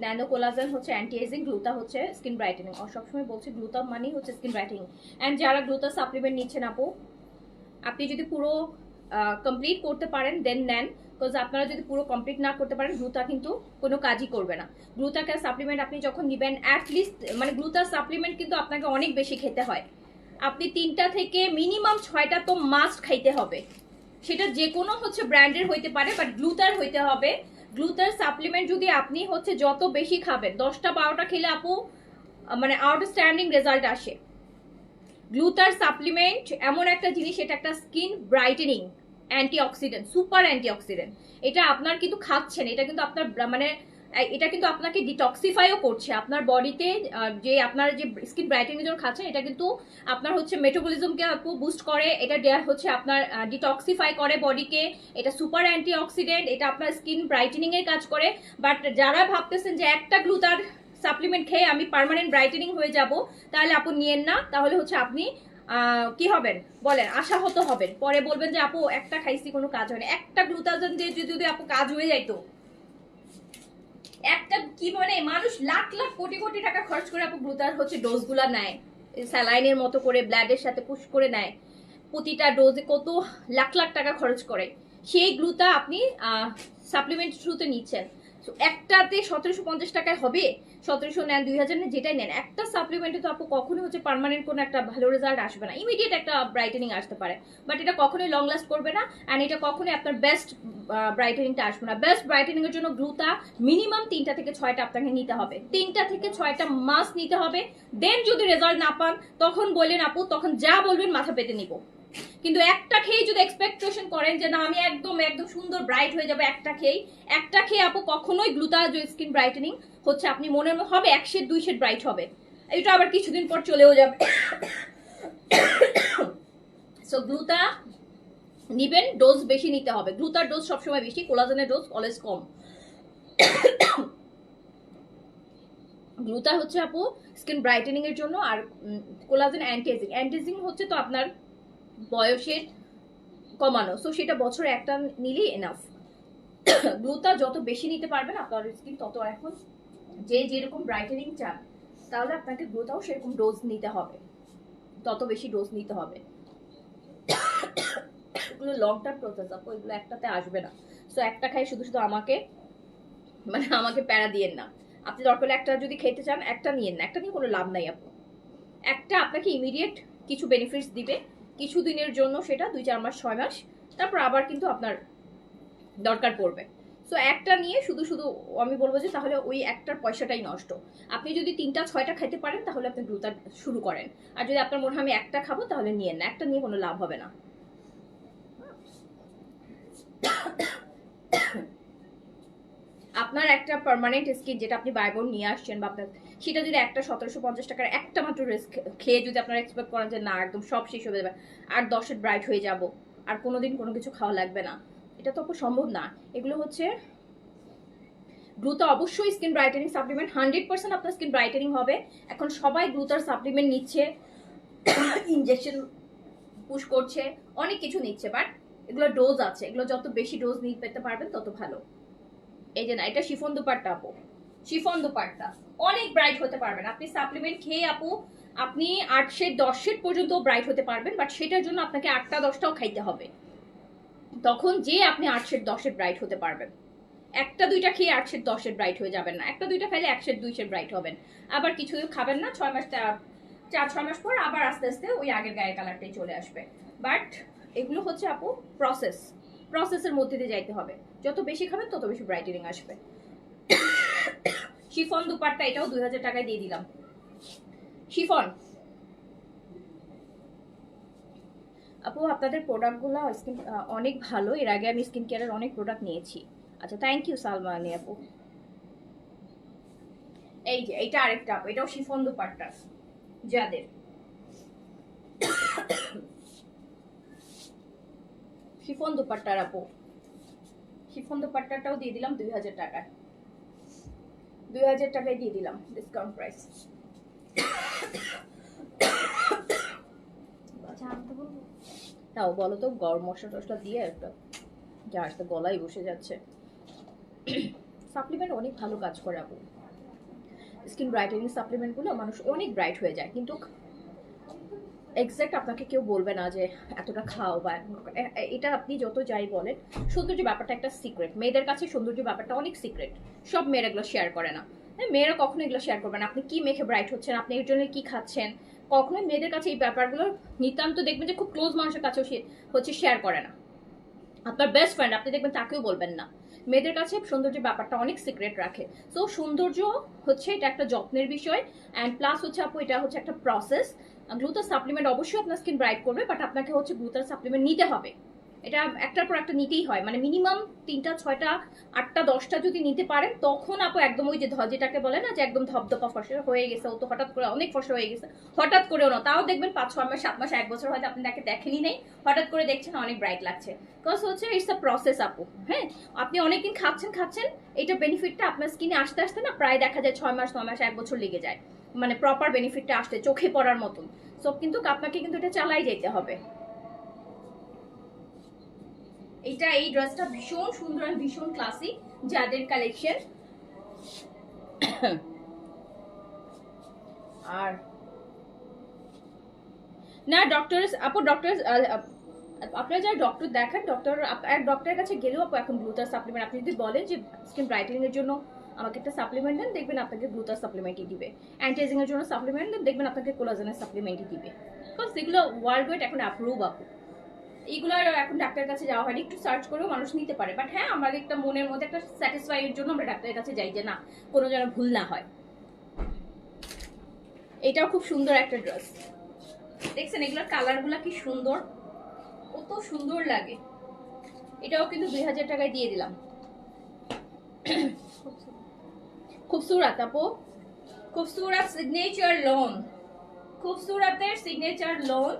ন্যানো কোলাজেন হচ্ছে অ্যান্টি এজিং, গ্লুটা হচ্ছে স্কিন ব্রাইটেনিং। আর সবসময় বলছি গ্লুটা মানেই হচ্ছে স্কিন ব্রাইটেনিং। অ্যান্ড যারা গ্লুটা সাপ্লিমেন্ট নিচ্ছেন আপু, আপনি যদি পুরো কমপ্লিট করতে পারেন দেন নেন, বিকজ আপনারা যদি পুরো কমপ্লিট না করতে পারেন গ্লুটা কিন্তু কোনো কাজই করবে না। গ্লুটাকে সাপ্লিমেন্ট আপনি যখন নেবেন অ্যাটলিস্ট, মানে গ্লুটার সাপ্লিমেন্ট কিন্তু আপনাকে অনেক বেশি খেতে হয়। আপনি 3টা থেকে মিনিমাম 6টা তো মাস্ট খাইতে হবে। সেটা যে কোনো হচ্ছে ব্র্যান্ডের হইতে পারে, বাট গ্লুটার হইতে হবে। গ্লুটার সাপ্লিমেন্ট যদি আপনি হচ্ছে যত বেশি খাবেন, 10টা 12টা খেলে আপু মানে আউটস্ট্যান্ডিং রেজাল্ট আসে। গ্লুটার সাপ্লিমেন্ট এমন একটা জিনিস, এটা একটা skin brightening antioxidant, super antioxidant. এটা আপনার কিন্তু খাচ্ছেন, এটা কিন্তু আপনার মানে এটা কিন্তু আপনাকে ডিটক্সিফাইও করছে আপনার বডিতে। যে আপনার যে স্কিন ব্রাইটেনিং এর জন্য খাচ্ছেন, এটা কিন্তু আপনার হচ্ছে মেটাবলিজমকে বুস্ট করে, এটা হচ্ছে আপনার ডিটক্সিফাই করে বডিকে। এটা সুপার অ্যান্টিঅক্সিডেন্ট, এটা আপনার স্কিন ব্রাইটেনিং এর কাজ করে। বাট যারা ভাবতেছেন যে একটা গ্লুটার সাপ্লিমেন্ট খেয়ে আমি পার্মানেন্ট ব্রাইটেনিং হয়ে যাব, তাহলে আপু নিয়েন না। তাহলে হচ্ছে আপনি কি হবেন বলেন, আশাহত হবেন, পরে বলবেন যে আপু একটা খাইছি কোনো কাজ হয়নি। একটা গ্লুটাজন দিয়ে যদি আপু কাজ হয়ে যাইতো, একটা কি মানে মানুষ লাখ লাখ কোটি কোটি টাকা খরচ করে আপু গ্লুটার হচ্ছে ডোজগুলা নেয়, স্যালাইনের মতো করে ব্লাডের সাথে পুশ করে নেয়, প্রতিটা ডোজে কত লাখ লাখ টাকা খরচ করে। সেই গ্লুটা আপনি সাপ্লিমেন্ট থ্রুতে নিচ্ছেন, একটাতে 1750 টাকায় হবে। 1700 নেন, 2000 নেন, যেটাই নেন, একটা সাপ্লিমেন্টে তো আপু কখনোই হচ্ছে পার্মানেন্ট কোনো একটা ভালো রেজাল্ট আসবে না। ইমিডিয়েট একটা ব্রাইটেনিং আসতে পারে, বাট এটা কখনোই লং লাস্ট করবে না। অ্যান্ড এটা কখনোই আপনার বেস্ট ব্রাইটেনিংটা আসবে না। বেস্ট ব্রাইটেনিং এর জন্য গ্লুটা মিনিমাম 3টা থেকে 6টা আপনাকে নিতে হবে, 3টা থেকে 6টা মাস্ট নিতে হবে। দেন যদি রেজাল্ট না পান তখন বললেন আপু, তখন যা বলবেন মাথা পেতে নিব। কিন্তু একটা খেয়ে যদি এক্সপেকটেশন করেন যে না আমি একদম একদম সুন্দর ব্রাইট হয়ে যাবে একটা খেয়ে আপু কখনোই গ্লুটা যে স্কিন ব্রাইটেনিং হচ্ছে আপনি মনের হবে 1 শেড 2 শেড ব্রাইট হবে, এটা আবার কিছুদিন পর চলেও যাবে। সো গ্লুটা নিবেন, ডোজ বেশি নিতে হবে। গ্লুটার ডোজ সবসময় বেশি, কোলাজেনের ডোজ অলওয়েজ কম। গ্লুটা হচ্ছে আপু স্কিন ব্রাইটেনিং এর জন্য, আর কোলাজেন অ্যান্টি-এজিং হচ্ছে তো আপনার বয়সের কমানো। সো সেটা বছরে একটা নিলেই এনাফ। গ্লুটা যত বেশি নিতে পারবেন আপনার স্কিন তত, এখন যে যেরকম ব্রাইটেনিং চান তাহলে আপনাকে গ্লুটাও সেরকম ডোজ নিতে হবে, তত বেশি ডোজ নিতে হবে। এগুলো লং টার্ম প্রসেস আপু, এগুলো একটাতে আসবে না। সো একটা খাই শুধু শুধু আমাকে প্যারা দিয়েন না। আপনি দরকার হলে একটা যদি খেতে চান একটা নিয়েন না, একটা নিয়ে কোনো লাভ নাই আপু। একটা আপনাকে ইমিডিয়েট কিছু বেনিফিটস দিবে কিছুদিনের জন্য, সেটা 2-4 মাস 6 মাস, তারপর আবার কিন্তু আপনার দরকার পড়বে। সো একটা নিয়ে শুধু শুধু আমি বলবো যে তাহলে ওই একটার পয়সাটাই নষ্ট। আপনি যদি 3টা 6টা খাইতে পারেন তাহলে আপনি গ্লুটা শুরু করেন, আর যদি আপনার মনে হয় আমি একটা খাবো তাহলে নিয়েন না, একটা নিয়ে কোনো লাভ হবে না। আপনার একটা পার্মানেন্ট স্কিন যেটা আপনি বাইবন নিয়ে আসছেন বা আপনার সেটা যদি একটা 1750 টাকার একটা মাত্র রিস্ক খেয়ে যদি আপনারা এক্সপেক্ট করেন যে না একদম সব শেষ হয়ে যাবে আর 10 ব্রাইট হয়ে যাব আর কোনোদিন কোনো কিছু খাওয়া লাগবে না, এটা তো সম্ভব না। এগুলো হচ্ছে গ্লুটা অবশ্যই স্কিন ব্রাইটেনিং সাপ্লিমেন্ট, 100% আপনার স্কিন ব্রাইটেনিং হবে। এখন সবাই গ্লুটার সাপ্লিমেন্ট নিচ্ছে, ইনজেকশন পুশ করছে, অনেক কিছু নিচ্ছে, বাট এগুলো ডোজ আছে, এগুলো যত বেশি ডোজ নিতে পেতে পারবেন তত ভালো। এই যে না, এটা শিফন দুপাট্টা আপু, শিফন দুপাট্টা, অনেক ব্রাইট হতে পারবেন আপনি সাপ্লিমেন্ট খেয়ে আপু। আপনি 8 শেড 10 শেড পর্যন্ত ব্রাইট হতে পারবেন, বাট সেটার জন্য আপনাকে 8টা 10টাও খাইতে হবে, তখন যে আপনি 8 শেড 10 শেড ব্রাইট হতে পারবেন। একটা দুইটা খেয়ে 8 শেড 10 শেড ব্রাইট হয়ে যাবেন না, একটা দুইটা খাইলে 1 শেড 2 শেড ব্রাইট হবেন। আবার কিছু খাবেন না, 6 মাস 4-6 মাস পর আবার আস্তে আস্তে ওই আগের গায়ের কালারটাই চলে আসবে। বাট এগুলো হচ্ছে আপু প্রসেসের মধ্যে দিয়ে যাইতে হবে, যত বেশি খাবেন তত বেশি ব্রাইটেনিং আসবে। শিফন দুপাট্টা, এটাও 2000 টাকায় দিয়ে দিলাম। শিফন আপু আপনাদের প্রোডাক্টগুলো স্কিন অনেক ভালো, এর আগে আমি স্কিন কেয়ারের অনেক প্রোডাক্ট নিয়েছি। আচ্ছা থ্যাংক ইউ সালমানি আপু। এই যে এটা আরেকটা আপু, এটাও শিফন দুপাট্টা যাদের শিফন দুপাট্টার আপু, শিফন দুপাট্টাটাও দিয়ে দিলাম 2000 টাকায়, 2000 টাকায় দিয়ে দিলাম ডিসকাউন্ট প্রাইস। তাও বলো তো, গরম মশলা টসলা দিয়ে একটা যা আসতে গলায় বসে যাচ্ছে। সাপ্লিমেন্ট অনেক ভালো কাজ করে আপু, স্কিন ব্রাইটেনিং সাপ্লিমেন্টগুলো মানুষ অনেক ব্রাইট হয়ে যায়, কিন্তু এক্সাক্ট আপনাকে কেউ বলবে না যে এতটা খাও বা এটা আপনি যত যাই বলেন। সৌন্দর্য ব্যাপারটা একটা সিক্রেট, মেয়েদের কাছে সৌন্দর্য ব্যাপারটা অনেক সিক্রেট, সব মেয়েরা এগুলো শেয়ার করে না। মেয়েরা কখনো এগুলো শেয়ার করবে না, আপনি কি মেখে ব্রাইট হচ্ছেন, আপনি এর জন্য কি খাচ্ছেন, কখনোই মেয়েদের কাছে এই ব্যাপারগুলো নিতান্ত দেখবেন যে খুব ক্লোজ মানুষের কাছেও হচ্ছে শেয়ার করে না। আপনার বেস্ট ফ্রেন্ড আপনি দেখবেন তাকেও বলবেন না। মেয়েদের কাছে সৌন্দর্যের ব্যাপারটা অনেক সিক্রেট রাখে। তো সৌন্দর্য হচ্ছে এটা একটা যত্নের বিষয়, অ্যান্ড প্লাস হচ্ছে আপু এটা হচ্ছে একটা প্রসেস। গ্লুটার সাপ্লিমেন্ট অবশ্যই আপনার স্কিন ব্রাইট করবে, বাট আপনাকে হচ্ছে গ্লুটার সাপ্লিমেন্ট নিতে হবে, এটা একটার পর একটা নিতেই হয়, মানে মিনিমাম 3টা 6টা 8টা 10টা যদি নিতে পারেন তখন আপু একদম ওই যে যেটাকে বলে না যে একদম ধপধপা ফসল হয়ে গেছে, ও তো হঠাৎ করে অনেক ফসল হয়ে গেছে, হঠাৎ করেও না, তাও দেখবেন 5-6 মাস 7 মাস 1 বছর হয়তো আপনি তাকে দেখেনি নেই, হঠাৎ করে দেখছেন অনেক ব্রাইট লাগছে। বিকজ হচ্ছে ইটস আ প্রসেস আপু। হ্যাঁ, আপনি অনেকদিন খাচ্ছেন এটা বেনিফিটটা আপনার স্কিনে আসতে আসতে না প্রায় দেখা যায় 6 মাস 9 মাস 1 বছর লেগে যায়, মানে প্রপার বেনিফিটটা আসতে চোখে পড়ার মতন। সো কিন্তু আপনাকে কিন্তু এটা চালাই যেতে হবে। এটা এই ড্রেসটা ভীষণ সুন্দর আর ভীষণ ক্লাসি, যাদের কালেকশন। আর না ডক্টর আপু, ডক্টর আপনারা যারা ডক্টর দেখান, ডক্টরের কাছে গেলেও আপু এখন গ্লুটার সাপ্লিমেন্ট, আপনি যদি বলেন যে স্কিন ব্রাইটেনিং এর জন্য আমাকে একটা সাপ্লিমেন্ট দেন, দেখবেন আপনাকে গ্লুটার সাপ্লিমেন্টই দিবে। অ্যান্টি-এজিং এর জন্য সাপ্লিমেন্ট দেন, দেখবেন আপনাকে কোলাজেনের সাপ্লিমেন্টই দিবে, বিকজ এগুলো ওয়ার্ল্ড ওয়াইড এখন অ্যাপ্রুভ আপু। এইগুলো এখন ডাক্তারের কাছে যাওয়া হয়নি, একটু সার্চ করেও মানুষ নিতে পারে, বাট হ্যাঁ আমাদের একটা মনের মধ্যে একটা স্যাটিসফাই এর জন্য আমরা ডাক্তারের কাছে যাই যে না কোনো যেন ভুল না হয়। এটাও খুব সুন্দর একটা ড্রেস, দেখছেন এগুলোর কালারগুলো কি সুন্দর, কত সুন্দর লাগে। এটাও কিন্তু 2000 টাকায় দিয়ে দিলাম। খুবসুরত আপু, খুবসুরত সিগনেচার লোন, খুবসুরতের সিগনেচার লোন,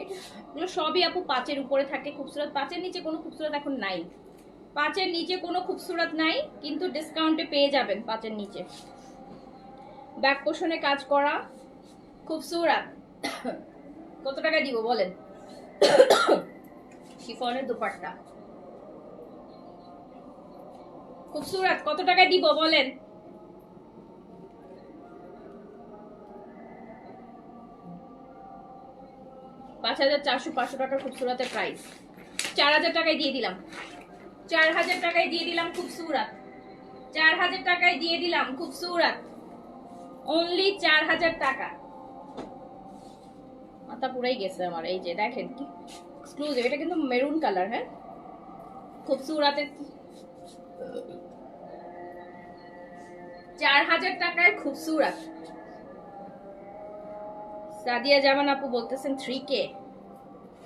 এগুলো সবই আপু 5-এর উপরে থাকে। খুবসুরত 5-এর নিচে কোনো খুবসুরত এখন নাই, 5-এর নিচে কোনো খুবসুরত নাই, কিন্তু ডিসকাউন্টে পেয়ে যাবেন 5-এর নিচে। ব্যাক পোষণে কাজ করা খুবসুরত, কত টাকা দিব বলেন? শিফনের দুপাট্টা খুবসুরত, কত টাকা দিব বলেন? $5,400 টাকার খুবসুরতের প্রাইস 4000 টাকায় দিয়ে দিলাম, 4000 টাকায় দিয়ে দিলাম খুবসুরত, 4000 টাকায় দিয়ে দিলাম খুবসুরত, অনলি 4000 টাকা। মাথা পুরাই গেছে আমার। এই যে দেখেন কি এক্সক্লুসিভ, এটা কিন্তু মেরুন কালার। হ্যাঁ খুবসুরাতের 4000 টাকায় খুবসুরাত। সাদিয়া জামান আপু বলতেছেন 3K।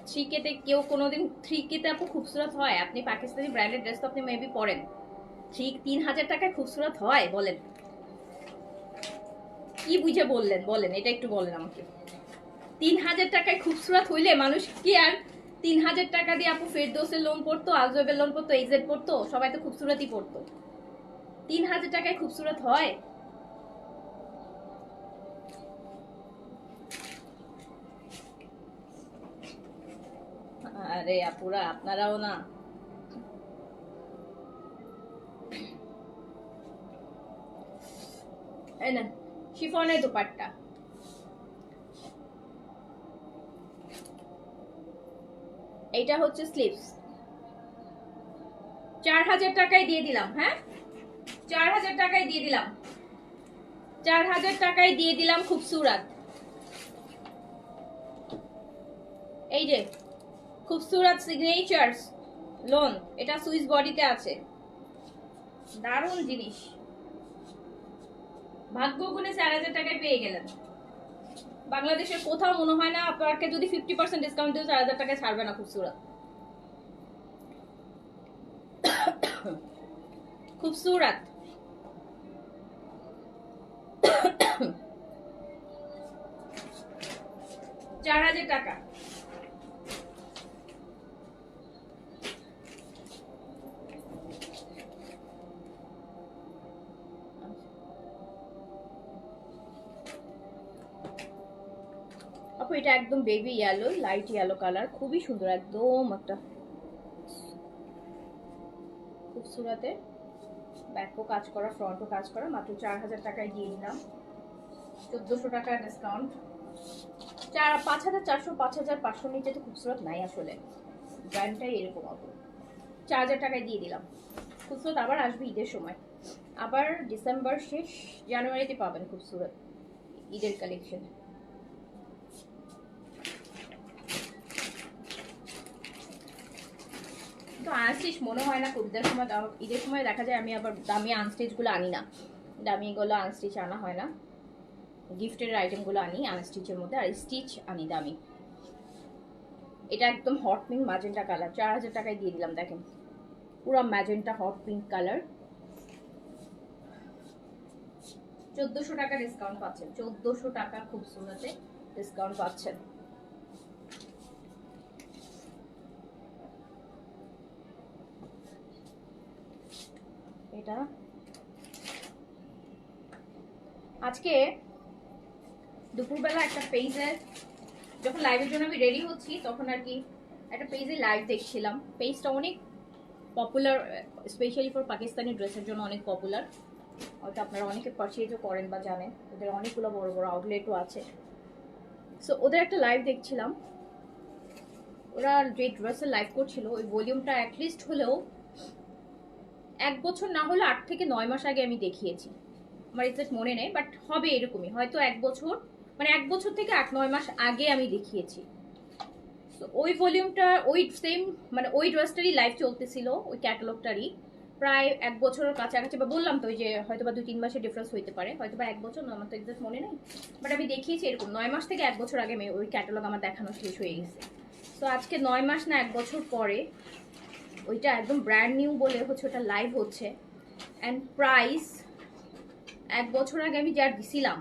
3K তে কেউ কোনোদিন 3K তে আপু খুবসুরত হয়? আপনি পাকিস্তানি ব্র্যান্ডেড ড্রেস তো আপনি মেবি পরেন। 3000 টাকায় খুবসুরত হয় বলেন? কি বুঝে বললেন বলেন, এটা একটু বলেন আমাকে। 3000 টাকায় খুবসুরত হইলে মানুষ কি আর 3000 টাকা দিয়ে আপু ফেরদৌসের লোন পড়তো, আজবের লোন পড়তো, এজেড পড়তো, সবাই তো খুবসুরতই পড়তো। 3000 টাকায় খুবসুরত হয়? আরে আপুরা আপনারাও না। এই না শিফনের দুপাট্টা, এইটা হচ্ছে স্লিভস। 4000 টাকায় দিয়ে দিলাম। হ্যাঁ 4000 টাকায় দিয়ে দিলাম, 4000 টাকায় দিয়ে দিলাম খুবসুরত। এই যে খুবসুরত সিগনেচার্স লোন, এটা সুইস বডিতে আছে, দারুণ জিনিস। ভাগ্য গুণে 4000 টাকায় পেয়ে গেলেন। বাংলাদেশের কোথাও মনে হয় না আপনাকে যদি 50% ডিসকাউন্ট দিও 4000 টাকায় ছাড়বে না খুবসুরত। খুবসুরত 4000 টাকা। আপু এটা একদম baby yellow, light yellow colour, খুবই সুন্দর, একদম একটা খুবসুরতে। ব্যাকও কাজ করা, ফ্রন্টও কাজ করা, মাত্র 4000 টাকায় দিয়ে দিলাম। 1400 টাকা ডিসকাউন্ট। 5400 5500 নিচে তো খুবসুরত নাই আসলে, ব্র্যান্ডটাই এরকম। আপু 4000 টাকায় দিয়ে দিলাম। খুবসুরত আবার আসবে ঈদের সময়, আবার ডিসেম্বর শেষ জানুয়ারিতে পাবেন খুবসুরত ঈদের কালেকশন। তো আনস্টিচ মনে হয় না ঈদের সময়, ঈদের সময় দেখা যায় আমি আবার দামি আনস্টিচগুলো আনি না, দামিগুলো আনস্টিচ আনা হয় না, গিফটের আইটেমগুলো আনি আনস্টিচের মধ্যে, আর স্টিচ আনি দামি। এটা একদম হট পিঙ্ক ম্যাজেন্টা কালার, 4000 টাকায় দিয়ে দিলাম। দেখেন পুরো ম্যাজেন্টা হট পিঙ্ক কালার। 1400 টাকা ডিসকাউন্ট পাচ্ছেন, 1400 টাকা খুবসুরতে ডিসকাউন্ট পাচ্ছেন। এটা আজকে দুপুরবেলা একটা পেজে যখন লাইভের জন্য আমি রেডি হচ্ছি তখন আর কি একটা পেজে লাইভ দেখছিলাম। পেজটা অনেক পপুলার, স্পেশালি ফর পাকিস্তানি ড্রেসের জন্য অনেক পপুলার। হয়তো আপনারা অনেকে পারচেজও করেন বা জানেন, ওদের অনেকগুলো বড় বড় আউটলেটও আছে। সো ওদের একটা লাইভ দেখছিলাম, ওরা যে ড্রেসের লাইভ করছিল ওই ভলিউমটা অ্যাটলিস্ট হলেও 1 বছর না হলে 8 থেকে 9 মাস আগে আমি দেখিয়েছি, আমার এক্সাক্ট মনে নেই, বাট হবে এরকমই, হয়তো 1 বছর, মানে 1 বছর থেকে 8-9 মাস আগে আমি দেখিয়েছি। তো ওই ভলিউমটা ওই সেম, মানে ওই ড্রেসটারই লাইভ চলতেছিল, ওই ক্যাটালগটারই প্রায় 1 বছরের কাছাকাছি, বা বললাম তো ওই যে হয়তো বা 2-3 মাসের ডিফারেন্স হইতে পারে, হয়তো বা 1 বছর না, আমার তো এক্সাক্ট মনে নেই, বাট আমি দেখিয়েছি এরকম 9 মাস থেকে 1 বছর আগে আমি ওই ক্যাটালগ আমার দেখানো শেষ হয়ে গেছে। তো আজকে 9 মাস না 1 বছর পরে ওইটা একদম ব্র্যান্ড নিউ বলে হচ্ছে ওটা লাইভ হচ্ছে। অ্যান্ড প্রাইস 1 বছর আগে আমি যা দিছিলাম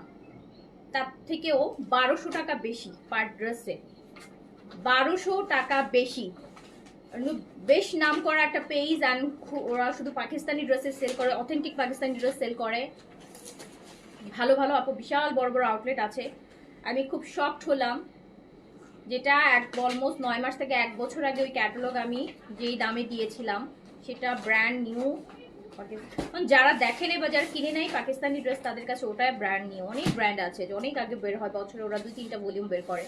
তার থেকেও 1200 টাকা বেশি পার ড্রেসে, 1200 টাকা বেশি। বেশ নাম করা একটা পেজ, অ্যান্ড ওরা শুধু পাকিস্তানি ড্রেসেস সেল করে, অথেন্টিক পাকিস্তানি ড্রেস সেল করে, ভালো ভালো আপু বিশাল বড় বড় আউটলেট আছে। আমি খুব শকড হলাম, যেটা অলমোস্ট 9 মাস থেকে 1 বছর আগে ওই ক্যাটালগ আমি যেই দামে দিয়েছিলাম সেটা ব্র্যান্ড নিউ। যারা দেখেনি বা যারা কিনে নেয় পাকিস্তানি ড্রেস তাদের কাছে ওটাই ব্র্যান্ড নিউ। অনেক ব্র্যান্ড আছে যে অনেক আগে বের হয়, বছরে ওরা 2-3টা ভলিউম বের করে,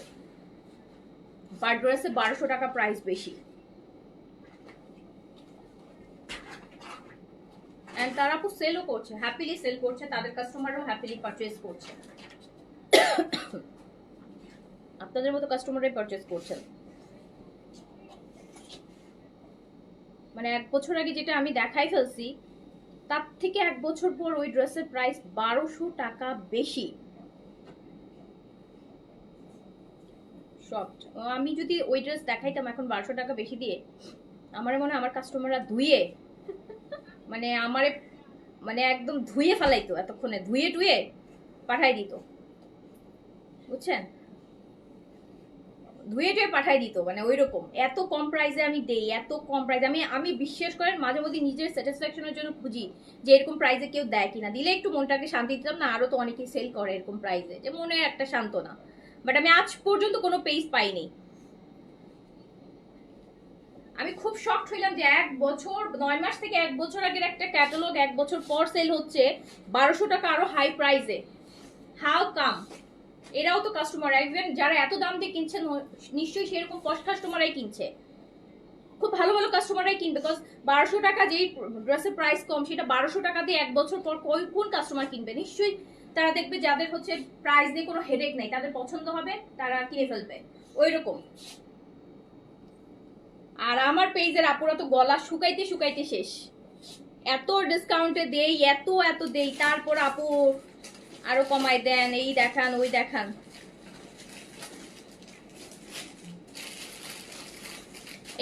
পার ড্রেসে 1200 টাকা প্রাইস বেশি। এন্ড তারা খুব সেলও করছে, হ্যাপিলি সেল করছে, তাদের কাস্টমারও হ্যাপিলি পারচেজ করছে, আপনাদের মতো কাস্টমাররাই পারচেজ করছেন। মানে 1 বছর আগে যেটা আমি দেখাই ফেলছি তার থেকে 1 বছর পর ওই ড্রেসের প্রাইস 1200 টাকা বেশি। সফট, আমি যদি ওই ড্রেস দেখাইতাম এখন 1200 টাকা বেশি দিয়ে, আমার মনে হয় আমার কাস্টমাররা ধুয়ে মানে আমারে মানে একদম ধুয়ে ফেলাইতো, এতক্ষণে ধুয়ে টুয়ে পাঠাই দিত, বুঝছেন, ধুয়ে টুয়ে পাঠাই দিত, মানে ওই রকম। এত কম প্রাইসে আমি দেই, এত কম প্রাইসে। আমি বিশ্বাস করেন মাঝে মধ্যে নিজের স্যাটিসফ্যাকশনের জন্য খুঁজি যে এরকম প্রাইসে কেউ দেয় কিনা, দিলে একটু মনটাকে শান্তি দিতাম না। আরো তো অনেকেই সেল করে এরকম প্রাইসে, যে মনে একটা সান্ত্বনা, বাট আমি আজ পর্যন্ত কোনো পেজ পাইনি। আমি খুব শকড হইলাম যে 1 বছর 9 মাস থেকে 1 বছর আগের একটা ক্যাটালগ 1 বছর পর সেল হচ্ছে 1200 টাকা আরো হাই প্রাইসে। How come? এরাও তো কাস্টমার, ইভেন যারা এত দাম দিয়ে কিনছেন নিশ্চয়ই সেরকম পশ কাস্টমাররাই কিনছে, খুব ভালো ভালো কাস্টমাররাই কিনবে। বিকজ 1200 টাকা যেই ড্রেসের প্রাইস কম, সেটা 1200 টাকা দিয়ে 1 বছর পর কোন কাস্টমার কিনবে? নিশ্চয়ই তারা দেখবে যাদের হচ্ছে প্রাইস দিয়ে কোনো হেডেক নেই, তাদের পছন্দ হবে, তারা কিনে ফেলবে ওই রকম। আর আমার পেজের আপুরা তো গলা শুকাইতে শুকাইতে শেষ, এত ডিসকাউন্টে দেই, এত এত দেই, তারপর আপু আরো কমাই দেন, এই দেখান ওই দেখান।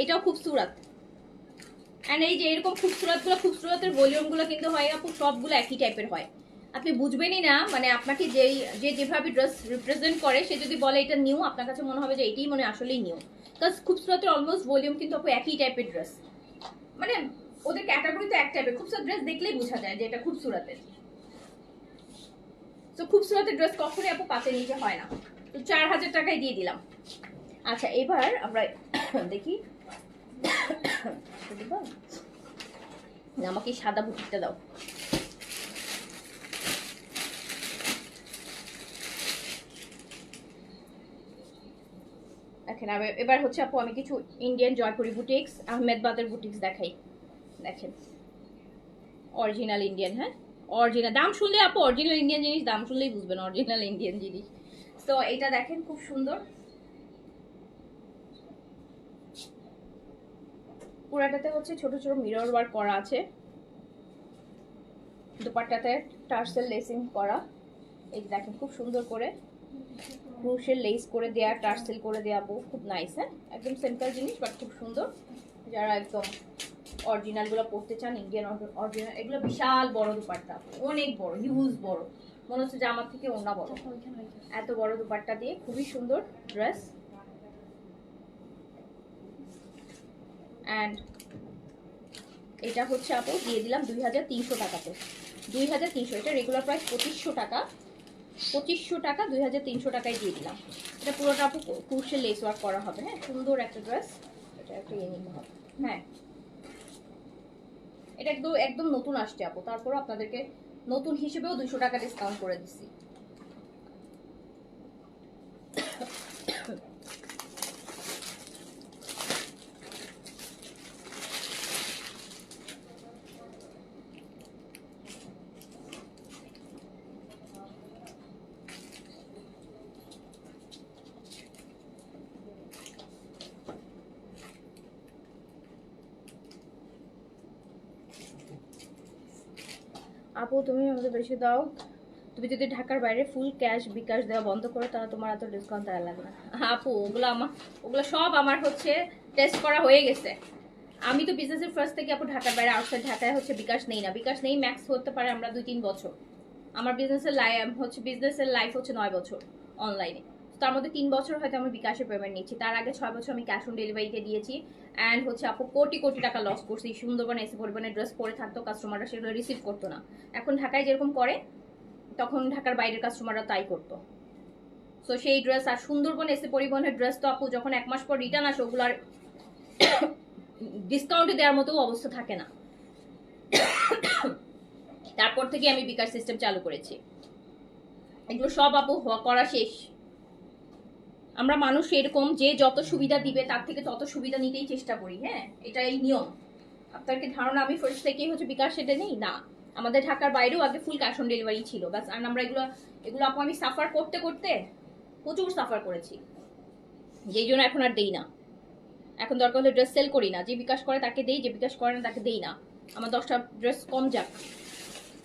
এটাও খুবসুরত, এন্ড এই যে এরকম খুবসুরতের ভলিউম গুলো কিন্তু হয় আপু সবগুলো একই টাইপের হয়, আপনি বুঝবেনই না। মানে আপনাকে যেভাবে ড্রেস রিপ্রেজেন্ট করে, সে যদি বলে এটা নিউ, আপনার কাছে মনে হবে যে এটাই মনে আসলেই নিউ। বিকজ খুবসুরতের অলমোস্ট ভলিউম কিন্তু আপু একই টাইপের ড্রেস, মানে ওদের ক্যাটাগরি তো এক টাইপের। খুবসুরত ড্রেস দেখলেই বোঝা যায় যে এটা খুবসুরতের। তো খুবসুরতের ড্রেস কখনোই আপু 5 এর নিচে হয় না, তো 4000 টাকায় দিয়ে দিলাম। আচ্ছা এবার আমরা দেখি, আমাকে সাদা বুটিকটা দাও। দেখেন এবার হচ্ছে আপু আমি কিছু ইন্ডিয়ান জয়পুরি বুটিক্স, আহমেদাবাদের বুটিক্স দেখাই। দেখেন অরিজিনাল ইন্ডিয়ান, হ্যাঁ অরিজিনাল। দাম শুনলে আপু অরিজিনাল ইন্ডিয়ান জিনিস দাম শুনলেই বুঝবেন অরিজিনাল ইন্ডিয়ান জিনিস। তো এটা দেখেন খুব সুন্দর, পুরাটাতে হচ্ছে ছোট ছোট মিরর ওয়ার্ক করা আছে, দুপাট্টাতে টার্সেল লেসিং করা। এই দেখেন খুব সুন্দর করে ক্রুশের লেস করে দেয়া, টার্সেল করে দেয়া, খুব নাইস। হ্যাঁ একদম সিম্পল জিনিস বাট খুব সুন্দর। যারা একদম অরিজিনাল গুলো পড়তে চান, ইন্ডিয়ান অরিজিনাল, এগুলো বিশাল বড় দুপাট্টা, অনেক বড়, হিউজ বড়, মনে হচ্ছে যে আমার থেকে ওড়না বড়, এত বড় দুপাট্টা দিয়ে খুবই সুন্দর ড্রেস। অ্যান্ড এটা হচ্ছে আপু দিয়ে দিলাম 2300 টাকাতে, 2300। এটা রেগুলার প্রাইস 2500 টাকা, 2500 টাকা 2300 টাকায় দিয়ে দিলাম। এটা পুরোটা আপু ক্রুশের লেস ওয়ার্ক করা হবে। হ্যাঁ সুন্দর একটা ড্রেস, এটা একটা ইয়ে নিতে হবে। হ্যাঁ এটা একদম একদম নতুন আসছে আপু, তারপরও আপনাদেরকে নতুন হিসেবেও 200 টাকা ডিসকাউন্ট করে দিচ্ছি। আপু তুমি আমাদের বেশি দাও, তুমি যদি ঢাকার বাইরে ফুল ক্যাশ বিকাশ দেওয়া বন্ধ করো তাহলে তোমার এত ডিসকাউন্ট দেওয়া লাগবে না। আপু ওগুলো সব আমার হচ্ছে টেস্ট করা হয়ে গেছে। আমি তো বিজনেসের ফার্স্ট থেকে আপু ঢাকার বাইরে, আউটসাইড ঢাকায় হচ্ছে বিকাশ নেই না, বিকাশ নেই ম্যাক্স হতে পারে আমরা 2-3 বছর। আমার বিজনেসের লাইফ হচ্ছে 9 বছর অনলাইনে, তার মধ্যে 3 বছর হয়তো আমি বিকাশে পেমেন্ট নিচ্ছি, তার আগে 6 বছর আমি ক্যাশ অন ডেলিভারিতে দিয়েছি। অ্যান্ড হচ্ছে আপু কোটি কোটি টাকা লস করছি। সুন্দরবনে এসে পরিমাণে ড্রেস পরে থাকতো, কাস্টমাররা সেগুলো রিসিভ করতো না। এখন ঢাকায় যেরকম করে তখন ঢাকার বাইরের কাস্টমাররা তাই করতো। তো সেই ড্রেস আর সুন্দরবনে এসে পরিবহনের ড্রেস তো আপু যখন 1 মাস পর রিটার্ন আসে, ওগুলো আর ডিসকাউন্টে দেওয়ার মতো অবস্থা থাকে না। তারপর থেকে আমি বিকাশ সিস্টেম চালু করেছি। এগুলো সব আপু করা শেষ। আমরা মানুষ এরকম, যে যত সুবিধা দিবে তার থেকে তত সুবিধা নিতেই চেষ্টা করি। হ্যাঁ এটা এই নিয়ম। আপনাকে ধারণা আমি ফার্স্ট থেকেই হচ্ছে বিকাশ সেটা নেই না, আমাদের ঢাকার বাইরেও আগে ফুল ক্যাশ অন ডেলিভারি ছিল ব্যাস। আর আমরা এগুলো আপু আমি সাফার করতে করতে প্রচুর সাফার করেছি, যেই জন্য এখন আর দেই না। এখন দরকার হলে ড্রেস সেল করি না, যে বিকাশ করে তাকে দেই, যে বিকাশ করে না তাকে দেই না। আমার 10টা ড্রেস কম যাক,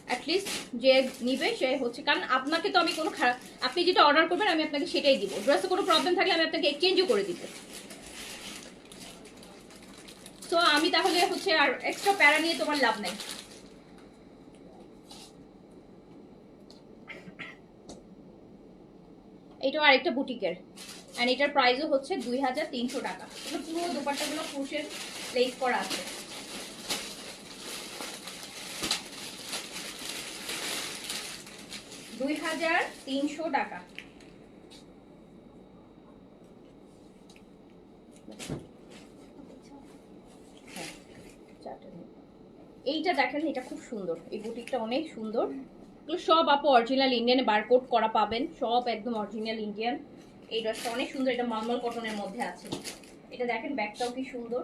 অ্যাটলিস্ট যে নিবে সে হচ্ছে, কারণ আপনাকে তো আমি কোনো খারাপ, আপনি যেটা অর্ডার করবেন আমি আপনাকে সেটাই দিব। ড্রেসে কোনো প্রবলেম থাকলে আমি আপনাকে এক্সচেঞ্জও করে দিব। তো আমি তাহলে হচ্ছে আর এক্সট্রা প্যারা নিয়ে তোমার লাভ নাই। এটাও আরেকটা বুটিকের, অ্যান্ড এটার প্রাইসও হচ্ছে 2300 টাকা। এগুলো পুরো দোপাট্টাগুলো ক্রুশের লেস করা আছে। $2300 টাকা। এইটা দেখেন, এটা খুব সুন্দর, এই বুটিকটা অনেক সুন্দর। এগুলো সব আপু অরিজিনাল ইন্ডিয়ান, বারকোড করা পাবেন, সব একদম অরিজিনাল ইন্ডিয়ান। এই ড্রেসটা অনেক সুন্দর, এটা মলমল কটনের মধ্যে আছে। এটা দেখেন ব্যাগটাও কি সুন্দর,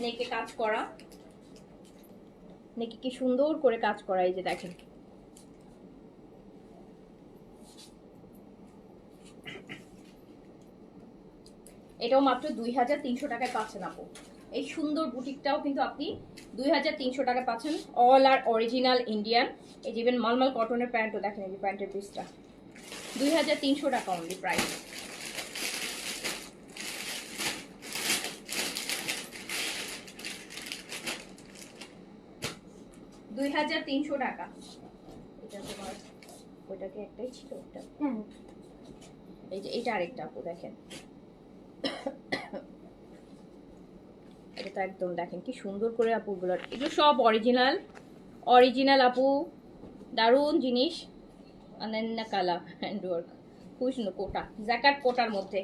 নেকে কাজ করা, নেকে কি সুন্দর করে কাজ করা, এই যে দেখেন। এটাও মাত্র 2300 টাকায় পাচ্ছেন আপু। এই সুন্দর বুটিকটাও কিন্তু আপনি 2300 টাকায় পাচ্ছেন, অল আর অরিজিনাল ইন্ডিয়ান। এই যে ইভেন মলমল কটনের প্যান্টও দেখেন, এই যে প্যান্টের পিসটা 2300 টাকা অনলি প্রাইস। $2300 টাকা। এটা তোমার ওইটাকে একটাই ছিল, ওটা এই যে এটা আরেকটা আপু দেখেন, এটা তো একদম দেখেন কি সুন্দর করে আপুগুলোর, এগুলো সব অরিজিনাল অরিজিনাল আপু, দারুণ জিনিস। অনন্য কালা হ্যান্ডওয়ার্ক, খুব সুন্দর, কোটা জ্যাকার্ড কোটার মধ্যে।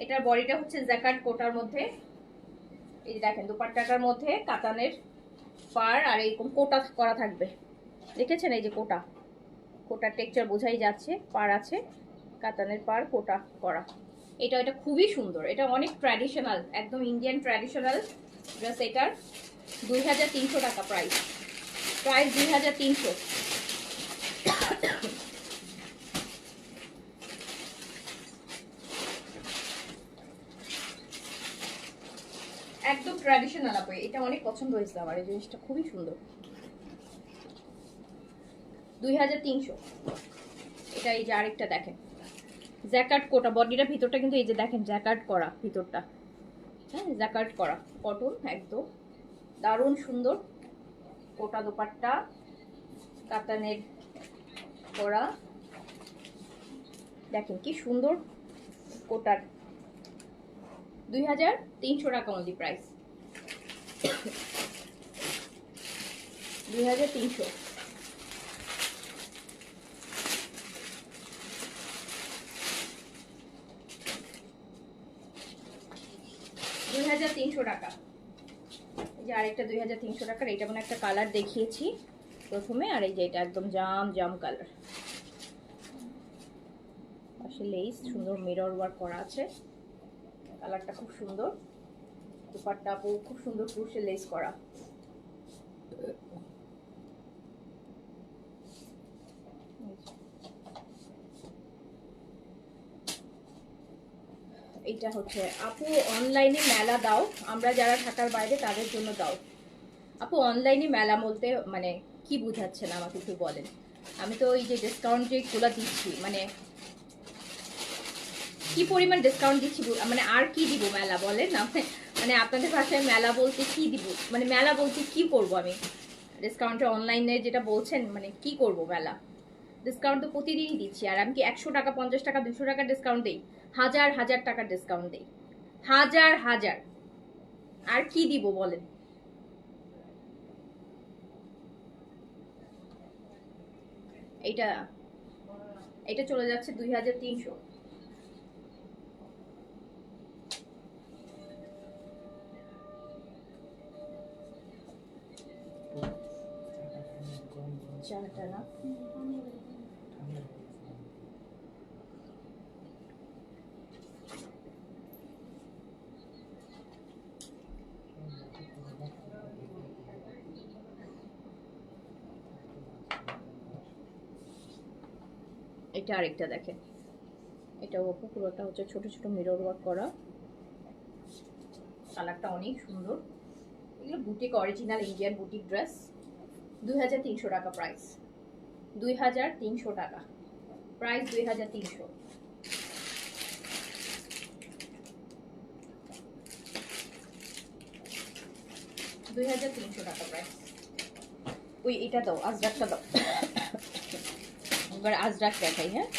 এটার বডিটা হচ্ছে জ্যাকার্ড কোটার মধ্যে। এই যে দেখেন দুপাট্টাটার মধ্যে কাতানের পার আর এরকম কোটা করা থাকবে, দেখেছেন? এই যে কোটা, কোটার টেক্সচার বোঝাই যাচ্ছে, পার আছে, কাতানের পার, কোটা করা। এটা এটা খুবই সুন্দর, এটা অনেক ট্র্যাডিশনাল, একদম ইন্ডিয়ান ট্র্যাডিশনাল ড্রেস। এটার 2300 টাকা প্রাইস, প্রাইস 2300। একদম ট্র্যাডিশনাল আপু, এটা অনেক পছন্দ হয়েছে আমার, এই জিনিসটা খুবই সুন্দর। 2300। এটা এই যে আরেকটা দেখেন, জ্যাকার্ড কোটা, বডিটা ভিতরটা কিন্তু এই যে দেখেন জ্যাকার্ড করা ভিতরটা, হ্যাঁ জ্যাকার্ড করা কটন, একদম দারুণ সুন্দর। কোটা দোপাট্টা, কাতানের করা, দেখেন কি সুন্দর কোটার। 2300 টাকা অনলি প্রাইস, 2300। $2300 টাকা। এই যে আরেকটা 2300 টাকার, এটা মানে একটা কালার দেখিয়েছি প্রথমে, আর এই যে এটা একদম জাম জাম কালার, পাশে লেস সুন্দর মিরর ওয়ার্ক করা আছে, কালারটা খুব সুন্দর। দুপাট্টা খুব সুন্দর ক্রুশে লেস করা। এটা হচ্ছে আপু অনলাইনে মেলা দাও, আমরা যারা ঢাকার বাইরে তাদের জন্য দাও। আপু অনলাইনে মেলা বলতে মানে কি বুঝাচ্ছেন আমাকে একটু বলেন। আমি তো এই যে ডিসকাউন্ট যেগুলো দিচ্ছি, মানে কি পরিমাণ ডিসকাউন্ট দিচ্ছি, মানে আর কি দিব মেলা বলেন না, মানে আপনাদের ভাষায় মেলা বলতে কি দিব, মানে মেলা বলতে কি করব আমি ডিসকাউন্টে, অনলাইনে যেটা বলছেন মানে কি করব মেলা। ডিসকাউন্ট তো প্রতিদিনই দিচ্ছি, আর আমি কি 100 টাকা 50 টাকা 200 টাকার ডিসকাউন্ট দিই? হাজার হাজার টাকার ডিসকাউন্ট দিই, হাজার হাজার। আর কি দিব বলেন? এটা এটা চলে যাচ্ছে 2300। চাটা না, এটা আরেকটা দেখেন, এটাও পুরোটা হচ্ছে ছোট ছোট মিরর ওয়ার্ক করা, কালারটা অনেক সুন্দর। এগুলো boutique, original Indian boutique dress. 2300 টাকা প্রাইস, 2300 টাকা প্রাইস, 2300। 2300 টাকা প্রাইস। ওই এটা দাও, আজরাকটা দাও। এবার আজরাক দেখাই। হ্যাঁ,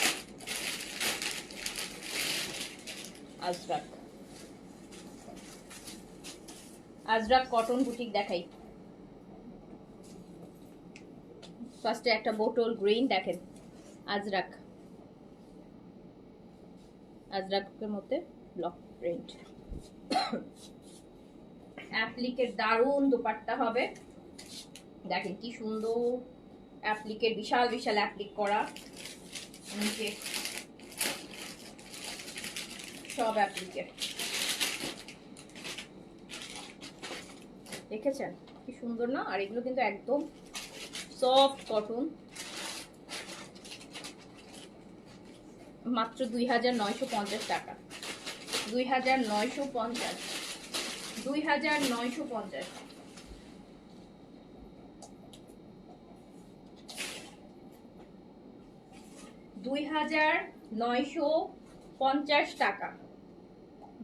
আজরাক, আজরাক কটন বুটিক দেখাই। ফার্স্টে একটা বোটল গ্রিন দেখেন, আজরাক, আজরাকের মধ্যে ব্লক প্রিন্ট। অ্যাপ্লিকের দারুন দুপাট্টা হবে, দেখেন কি সুন্দর অ্যাপ্লিকের, বিশাল বিশাল অ্যাপ্লিক করা, নিচে সব অ্যাপ্লিকের, দেখেছেন কি সুন্দর না? আর এগুলো কিন্তু একদম সফট কটন, মাত্র 2950 টাকা, 2950, 2950। 2950 টাকা,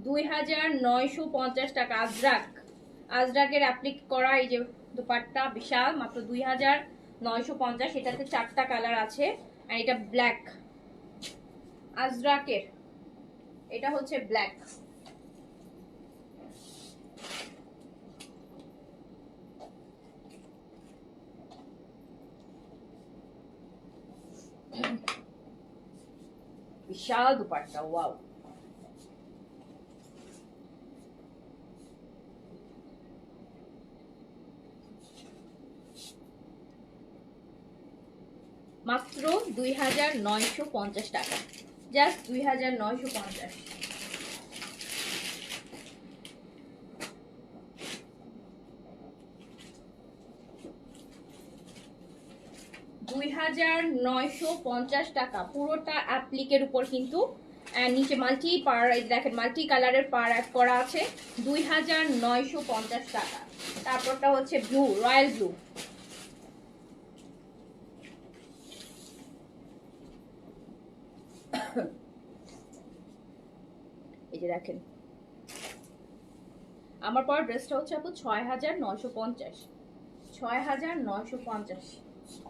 2950 টাকা। আজরাক, আজরাকের অ্যাপ্লিক করা এই যে দুপাট্টা বিশাল, মাত্র 2950। এটাতে 4টা কালার আছে, আর এটা ব্ল্যাক, আজরাকের এটা হচ্ছে ব্ল্যাক। বিশাল দুপাট্টা, ওয়াও। মাত্র 2950 টাকা, জাস্ট 2950। 2950 টাকা পুরোটা অ্যাপ্লিকের উপর কিন্তু, নিচে মাল্টি পার, এই দেখেন মাল্টি কালারের পার অ্যাড করা আছে। 2950 টাকা। তারপরটা হচ্ছে ব্লু, রয়্যাল ব্লু, এই যে দেখেন আমার পর ড্রেসটা হচ্ছে আপু 6950, 6950।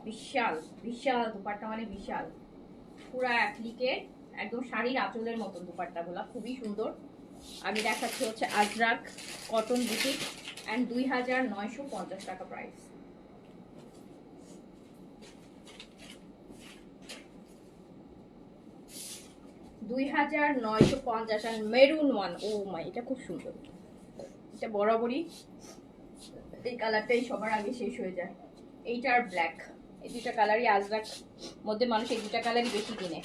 বিশাল বিশাল দুপাট্টা, মানে বিশাল, পুরা অ্যাপ্লিকে একদম শাড়ির আঁচলের মতন দুপাট্টাগুলো, খুবই সুন্দর। আমি দেখাচ্ছি হচ্ছে আজরাক কটন বুটিক, অ্যান্ড 2950 টাকা প্রাইস। $2950। আর মেরুন ওয়ান, ও মাই, এটা খুব সুন্দর, এটা বরাবরই এই কালারটাই সবার আগে শেষ হয়ে যায়, এইটা আর ব্ল্যাক, এই দুটা কালারই আজরাক মধ্যে মানুষ এই দুটা কালারই বেশি কিনে।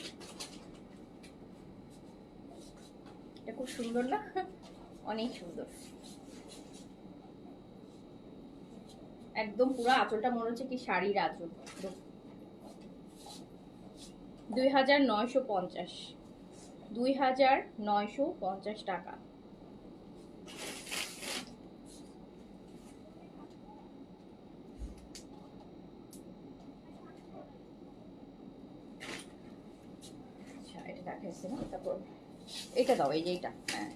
এটা খুব সুন্দর না? অনেক সুন্দর, একদম পুরো আঁচলটা মনে হচ্ছে কি শাড়ির আঁচল। 2950, 2950 টাকা। আচ্ছা, এটা দেখাইছে না, তারপর এটা দাও, এই যে এটা, হ্যাঁ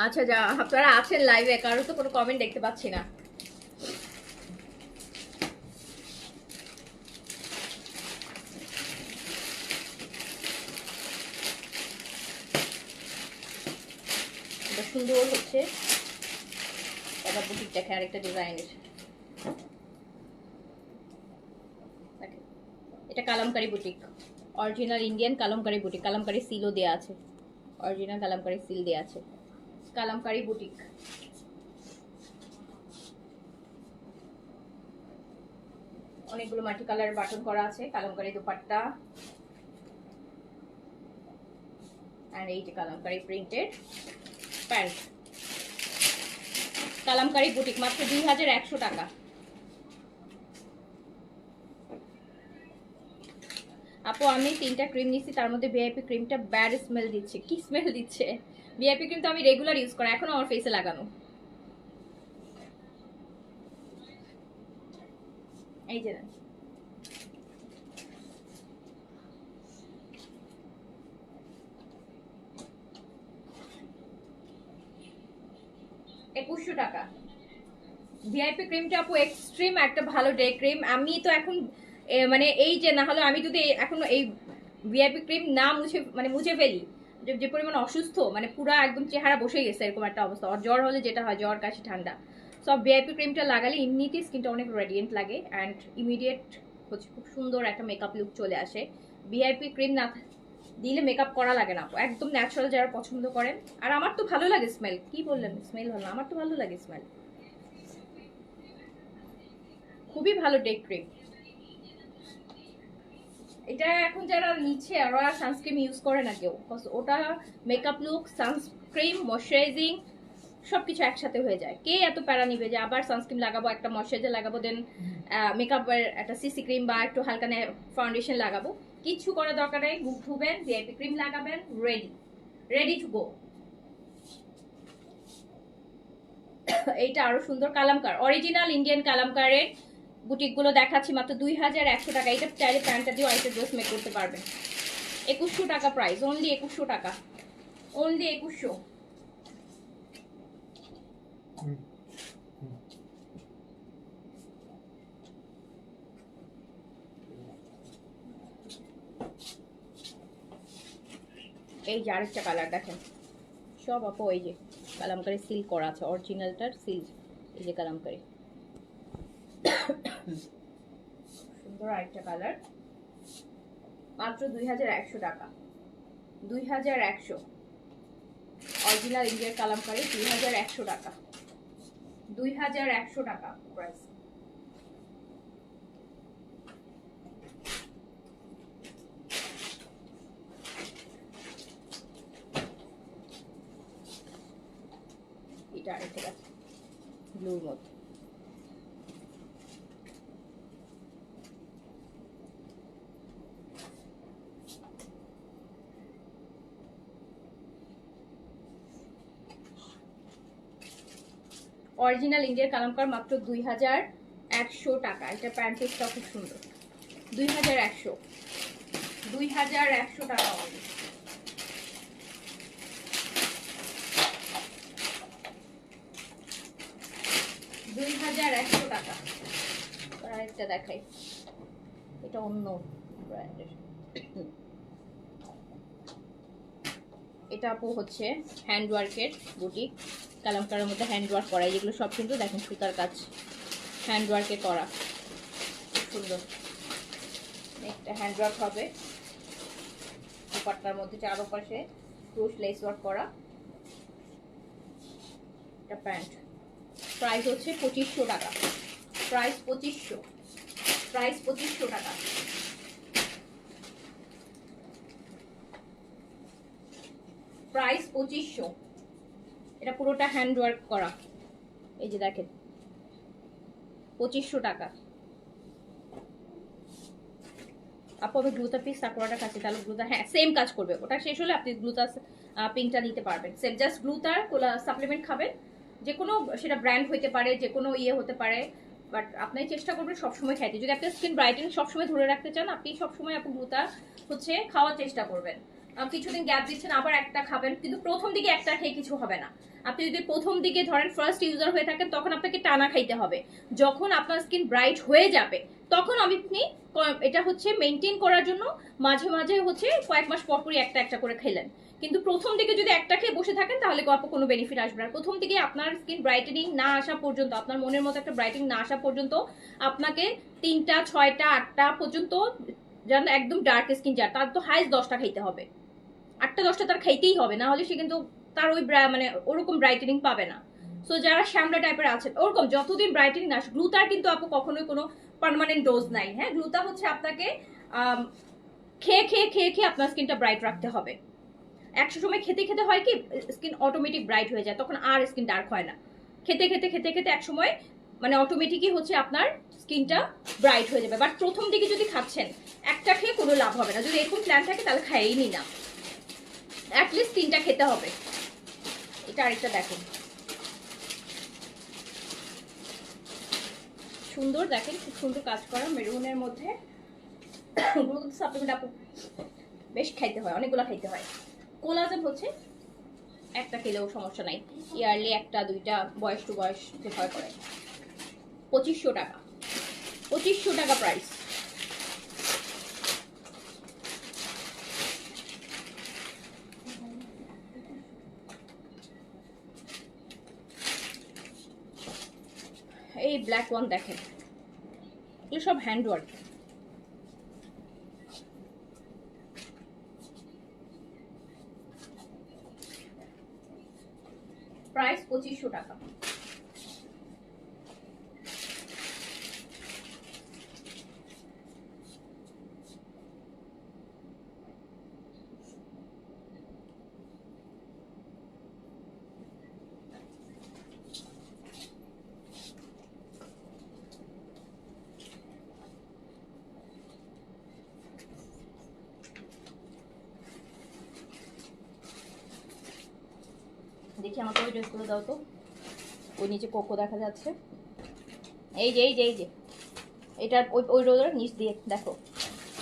আচ্ছা, যা আপনারা আছেন লাইভে, কারো তো কোনো কমেন্ট দেখতে পাচ্ছি না। এটা সুন্দর হচ্ছে, এটা বুটিক দেখে আরেকটা ডিজাইনের, এটা Kalamkari boutique, original Indian Kalamkari boutique, Kalamkari সিলও দেয়া আছে, অরিজিনাল কালামকারী সিল দেয়া আছে, কালামকারী বুটিক। অনেকগুলো মাল্টি কালার বাটন করা আছে, কালামকারী দুপাট্টা, আর এই যে Kalamkari printed, pant Kalamkari boutique, মাত্র 2100 টাকা। আপু আমি 3টা ক্রিম নিচ্ছি, তার মধ্যে ভিআইপি ক্রিমটা ব্যাড স্মেল দিচ্ছে। কি স্মেল দিচ্ছে? ভিআইপি ক্রিম তো আমি রেগুলার ইউজ করি, এখনো আমার ফেসে লাগানো। এই যে না, $2100 টাকা। ভিআইপি ক্রিমটা আপু এক্সট্রিম একটা ভালো ডে ক্রিম। আমি তো এখন মানে এই যে না হলে আমি যদি এখন এই ভিআইপি ক্রিম না মুছে ফেলি, যে পরিমাণ অসুস্থ, মানে পুরো একদম চেহারা বসে গেছে এরকম একটা অবস্থা। আর জ্বর হলে যেটা হয়, জ্বর কাশি ঠান্ডা, সব ভিআইপি ক্রিমটা লাগালে এমনিতেই স্কিনটা অনেক রেডিয়েন্ট লাগে অ্যান্ড ইমিডিয়েট হচ্ছে খুব সুন্দর একটা মেকআপ লুক চলে আসে। ভিআইপি ক্রিম না দিলে মেকআপ করা লাগে না, একদম ন্যাচারাল যারা পছন্দ করেন। আর আমার তো ভালো লাগে স্মেল। কি বললেন স্মেল ভালো? আমার তো ভালো লাগে স্মেল, খুবই ভালো ডে ক্রিম এটা। এখন যারা নিচ্ছে ওরা সানস্ক্রিন ইউজ করে না কেউ, ওটা মেকআপ লুক, সানস্ক্রিন, ময়শ্চারাইজিং সবকিছু একসাথে হয়ে যায়। কে এত প্যারা নিবে যে আবার সানস্ক্রিন লাগাবো, একটা ময়শ্চারাইজার লাগাবো, দেন মেকআপের একটা সিসি ক্রিম বা একটু হালকা ফাউন্ডেশন লাগাবো? কিচ্ছু করার দরকার নেই। মুখ ধুবেন, ভিআইপি ক্রিম লাগাবেন, রেডি টু গো। এইটা আরো সুন্দর কালামকার, অরিজিনাল ইন্ডিয়ান কালামকারের বুটিকগুলো দেখাচ্ছি, মাত্র 2100 টাকা। এটা চাইলে প্যান্টটা দিয়ে আরেকটা ড্রেস মেক করতে পারবেন। 2100 টাকা প্রাইস, অনলি 2100 টাকা, অনলি 2100। এই যে আরেকটা কালার দেখেন, সব আপু এই যে কালামকারি সিল করা আছে, অরিজিনালটার সিল। এই যে কালামকারি সুন্দর আরেকটা কালার, মাত্র 2100 টাকা। 2100 অরিজিনাল ইন্ডিয়ার কালামকারি, 2100 টাকা। 2100 টাকা প্রাইস। এটা আরেকটা আছে ব্লুর মধ্যে। অরিজিনাল ইন্ডিয়ার কালামকার, মাত্র 2100 টাকা। এটা প্যান্ট পিসটা খুব সুন্দর। 2100 টাকা অনলি। 2100 টাকা। আরেকটা দেখাই, এটা অন্য ব্র্যান্ডের। এটা আপু হচ্ছে হ্যান্ডওয়ার্কের বুটিক, কালামকারের মধ্যে হ্যান্ডওয়ার্ক করা। এগুলো সব কিন্তু দেখেন সুতার কাজ, হ্যান্ডওয়ার্কে করা, খুব সুন্দর। একটা হ্যান্ডওয়ার্ক হবে, দুপাট্টার মধ্যে চারপাশে ক্রুশ লেস ওয়ার্ক করা। এটা প্যান্ট, প্রাইস হচ্ছে 2500 টাকা। প্রাইস 2500, প্রাইস 2500 টাকা। প্রাইস 2500। এটা পুরোটা হ্যান্ড ওয়ার্ক করা, এই যে দেখেন 2500 টাকা। আপু আমি গ্লুটা পিস সাকুরাটা কাছে, তাহলে গ্লুটা হ্যাঁ সেম কাজ করবে। ওটা শেষ হলে আপনি গ্লুটা পিঙ্কটা নিতে পারবেন। সেম জাস্ট গ্লুটার সাপ্লিমেন্ট খাবেন, যে কোনো সেটা ব্র্যান্ড হতে পারে, যে কোনো ইয়ে হতে পারে, বাট আপনি চেষ্টা করবেন সবসময় খাইতে। যদি আপনার স্কিন ব্রাইটেনিং সবসময় ধরে রাখতে চান, আপনি সবসময় আপনি গ্লুটা হচ্ছে খাওয়ার চেষ্টা করবেন। কিছুদিন গ্যাপ দিচ্ছেন, আবার একটা খাবেন, কিন্তু প্রথম দিকে একটা খেয়ে কিছু হবে না। আপনি যদি প্রথম দিকে ধরেন ফার্স্ট ইউজার হয়ে থাকেন, তখন আপনাকে টানা খাইতে হবে। যখন আপনার স্কিন ব্রাইট হয়ে যাবে, তখন আপনি এটা হচ্ছে মেনটেন করার জন্য মাঝে মাঝে হচ্ছে কয়েক মাস পর পরই একটা একটা করে খেলেন। কিন্তু প্রথম দিকে যদি একটা খেয়ে বসে থাকেন, তাহলে কোনো বেনিফিট আসবে না। প্রথম দিকে আপনার স্কিন ব্রাইটেনিং না আসা পর্যন্ত, আপনার মনের মতো একটা ব্রাইটেনিং না আসা পর্যন্ত আপনাকে 3টা 6টা 8টা পর্যন্ত, যেন একদম ডার্ক স্কিন যার, তার তো হাইস্ট 10টা খাইতে হবে। 8টা 10টা তার খাইতেই হবে, না হলে সে কিন্তু তার ওই মানে ওরকম ব্রাইটেনিং পাবে না। সো যারা শ্যামলা টাইপের আছেন, ওরকম যতদিন ব্রাইটেনিং আসে, গ্লুটার কিন্তু আপু কখনোই কোনো পার্মানেন্ট ডোজ নাই। হ্যাঁ, গ্লুটা হচ্ছে আপনাকে খেয়ে খেয়ে খেয়ে খেয়ে আপনার স্কিনটা ব্রাইট রাখতে হবে। একটা সময় খেতে খেতে হয় কি স্কিন অটোমেটিক ব্রাইট হয়ে যায়, তখন আর স্কিন ডার্ক হয় না। খেতে খেতে খেতে খেতে এক সময় মানে অটোমেটিকই হচ্ছে আপনার স্কিনটা ব্রাইট হয়ে যাবে। বাট প্রথম দিকে যদি খাচ্ছেন একটা খেয়ে কোনো লাভ হবে না। যদি এরকম প্ল্যান থাকে তাহলে খাইয়েই নি না, অ্যাটলিস্ট 3টা খেতে হবে। এটা আরেকটা দেখেন, সুন্দর, দেখেন খুব সুন্দর কাজ করা মেরুনের মধ্যে। গ্রোথ সাপ্লিমেন্ট আপু বেশ খাইতে হয়, অনেকগুলো খাইতে হয়। কোলাজেন হচ্ছে একটা খেলেও সমস্যা নাই, ইয়ারলি 1টা 2টা বয়স টু বয়স প্রেফার করে। 2500 টাকা, 2500 টাকা প্রাইস। এই ব্ল্যাক ওয়ান দেখেন, এগুলো সব হ্যান্ডওয়ার্ক। প্রাইস 2500 টাকা। দেখি আমাকে ওই ড্রেসগুলো দাও তো, ওই নিচে কোকো দেখা যাচ্ছে, এই যে এই যে এই যে এটার ওই ওই রোদের নিচ দিয়ে দেখো।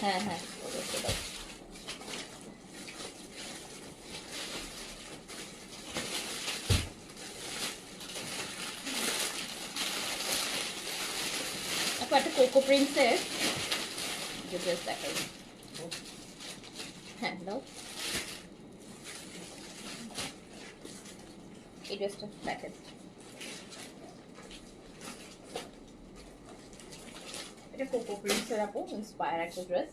হ্যাঁ হ্যাঁ, ওই ড্রেসটা দাও। এখন একটা কোকো প্রিন্সের যে ড্রেস দেখাই, হ্যাঁ দাও এই ড্রেসটা দেখেন। এটা কোকো প্রিন্সের আপু ইন্সপায়ার একটা ড্রেস।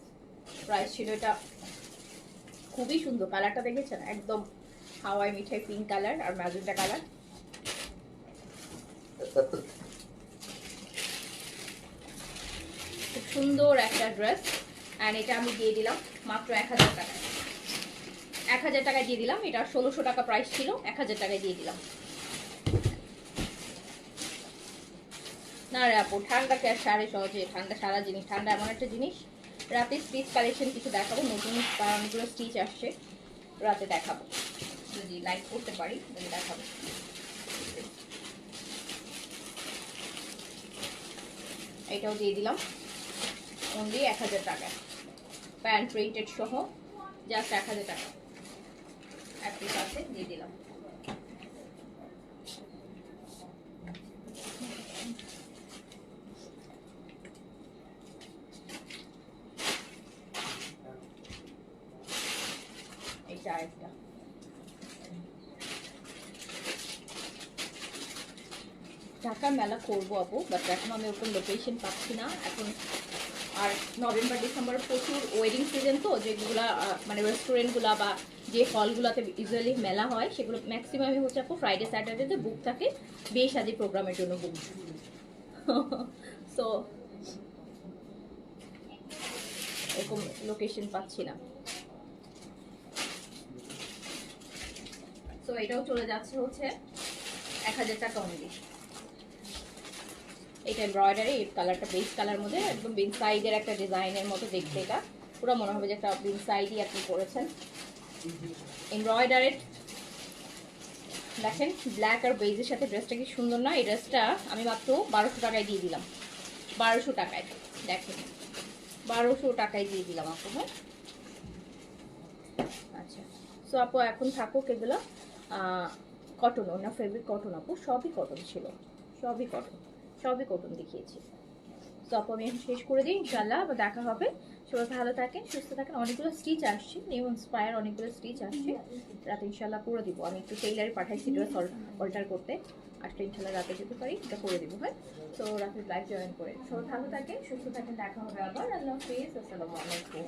প্রাইস ছিল এটা, খুবই সুন্দর কালারটা দেখেছেন, একদম হাওয়াই মিঠাই পিঙ্ক কালার আর ম্যাজেন্টা কালার। খুব সুন্দর একটা ড্রেস। অ্যান্ড এটা আমি দিয়ে দিলাম মাত্র 1000 টাকায়। 1000 টাকায় দিয়ে দিলাম। এটা 1600 টাকা প্রাইস ছিল, 1000 টাকায় দিয়ে দিলাম। না রে আপু, ঠান্ডাকে আর সারে সহজে, ঠান্ডা সারা জিনিস, ঠান্ডা এমন একটা জিনিস। রাতে স্টিচ কালেকশন কিছু দেখাবো, নতুন অনেকগুলো স্টিচ আসছে, রাতে দেখাবো, যদি লাইক করতে পারি তাহলে দেখাবো। এটাও দিয়ে দিলাম অনলি 1000 টাকায়, প্যান্ট প্রিন্টেড সহ জাস্ট 1000 টাকা এক পিস আছে, দিয়ে দিলাম। এইটা আরেকটা, ঢাকার মেলা করবো আপু, বাট এখন আমি ওরকম লোকেশন পাচ্ছি না এখন। আর নভেম্বর ডিসেম্বর প্রচুর ওয়েডিং সিজন, তো যেগুলা মানে রেস্টুরেন্টগুলা বা যে হলগুলোতে ইউজুয়ালি মেলা হয় সেগুলো ম্যাক্সিমামই হচ্ছে আপু ফ্রাইডে স্যাটারডেতে বুক থাকে, বিয়ে শাদী প্রোগ্রামের জন্য বুক। সো এরকম লোকেশন পাচ্ছি না। সো এটাও চলে যাচ্ছে হচ্ছে 1000 টাকা অনলি। এটা এমব্রয়ডারি, কালারটা বেস কালার মধ্যে একদম বিন সাইডের একটা ডিজাইনের মতো দেখতে, এটা পুরো মনে হবে যে একটা বিন সাইডই আপনি করেছেন এমব্রয়ডারির। দেখেন ব্ল্যাক আর বেজের সাথে ড্রেসটা কি সুন্দর না? এই ড্রেসটা আমি মাত্র 1200 টাকায় দিয়ে দিলাম, 1200 টাকায়। দেখেন 1200 টাকায় দিয়ে দিলাম আপু। হ্যাঁ আচ্ছা, সো আপু এখন থাকুক এগুলো কটন, না ফেব্রিক কটন আপু, সবই কটন ছিল, সবই কটন, সবই কটন দেখিয়েছি। তো আপু আমি এখন শেষ করে দিই, ইনশাল্লাহ আবার দেখা হবে। সবাই ভালো থাকেন, সুস্থ থাকেন। অনেকগুলো স্টিচ আসছে, নিউ ইন্সপায়ার অনেকগুলো স্টিচ আসছে, রাতে ইনশাল্লাহ করে দিব। আমি একটু টেইলারে পাঠাইছি ড্রেস অল্টার করতে, আজকে ইনশাল্লাহ রাতে যদি পারি এটা করে দিব। হ্যাঁ, তো রাতে লাইভ জয়েন করে সবাই ভালো থাকেন, সুস্থ থাকেন, দেখা হবে আবার। আল্লাহ হাফিজ, আসসালামু আলাইকুম।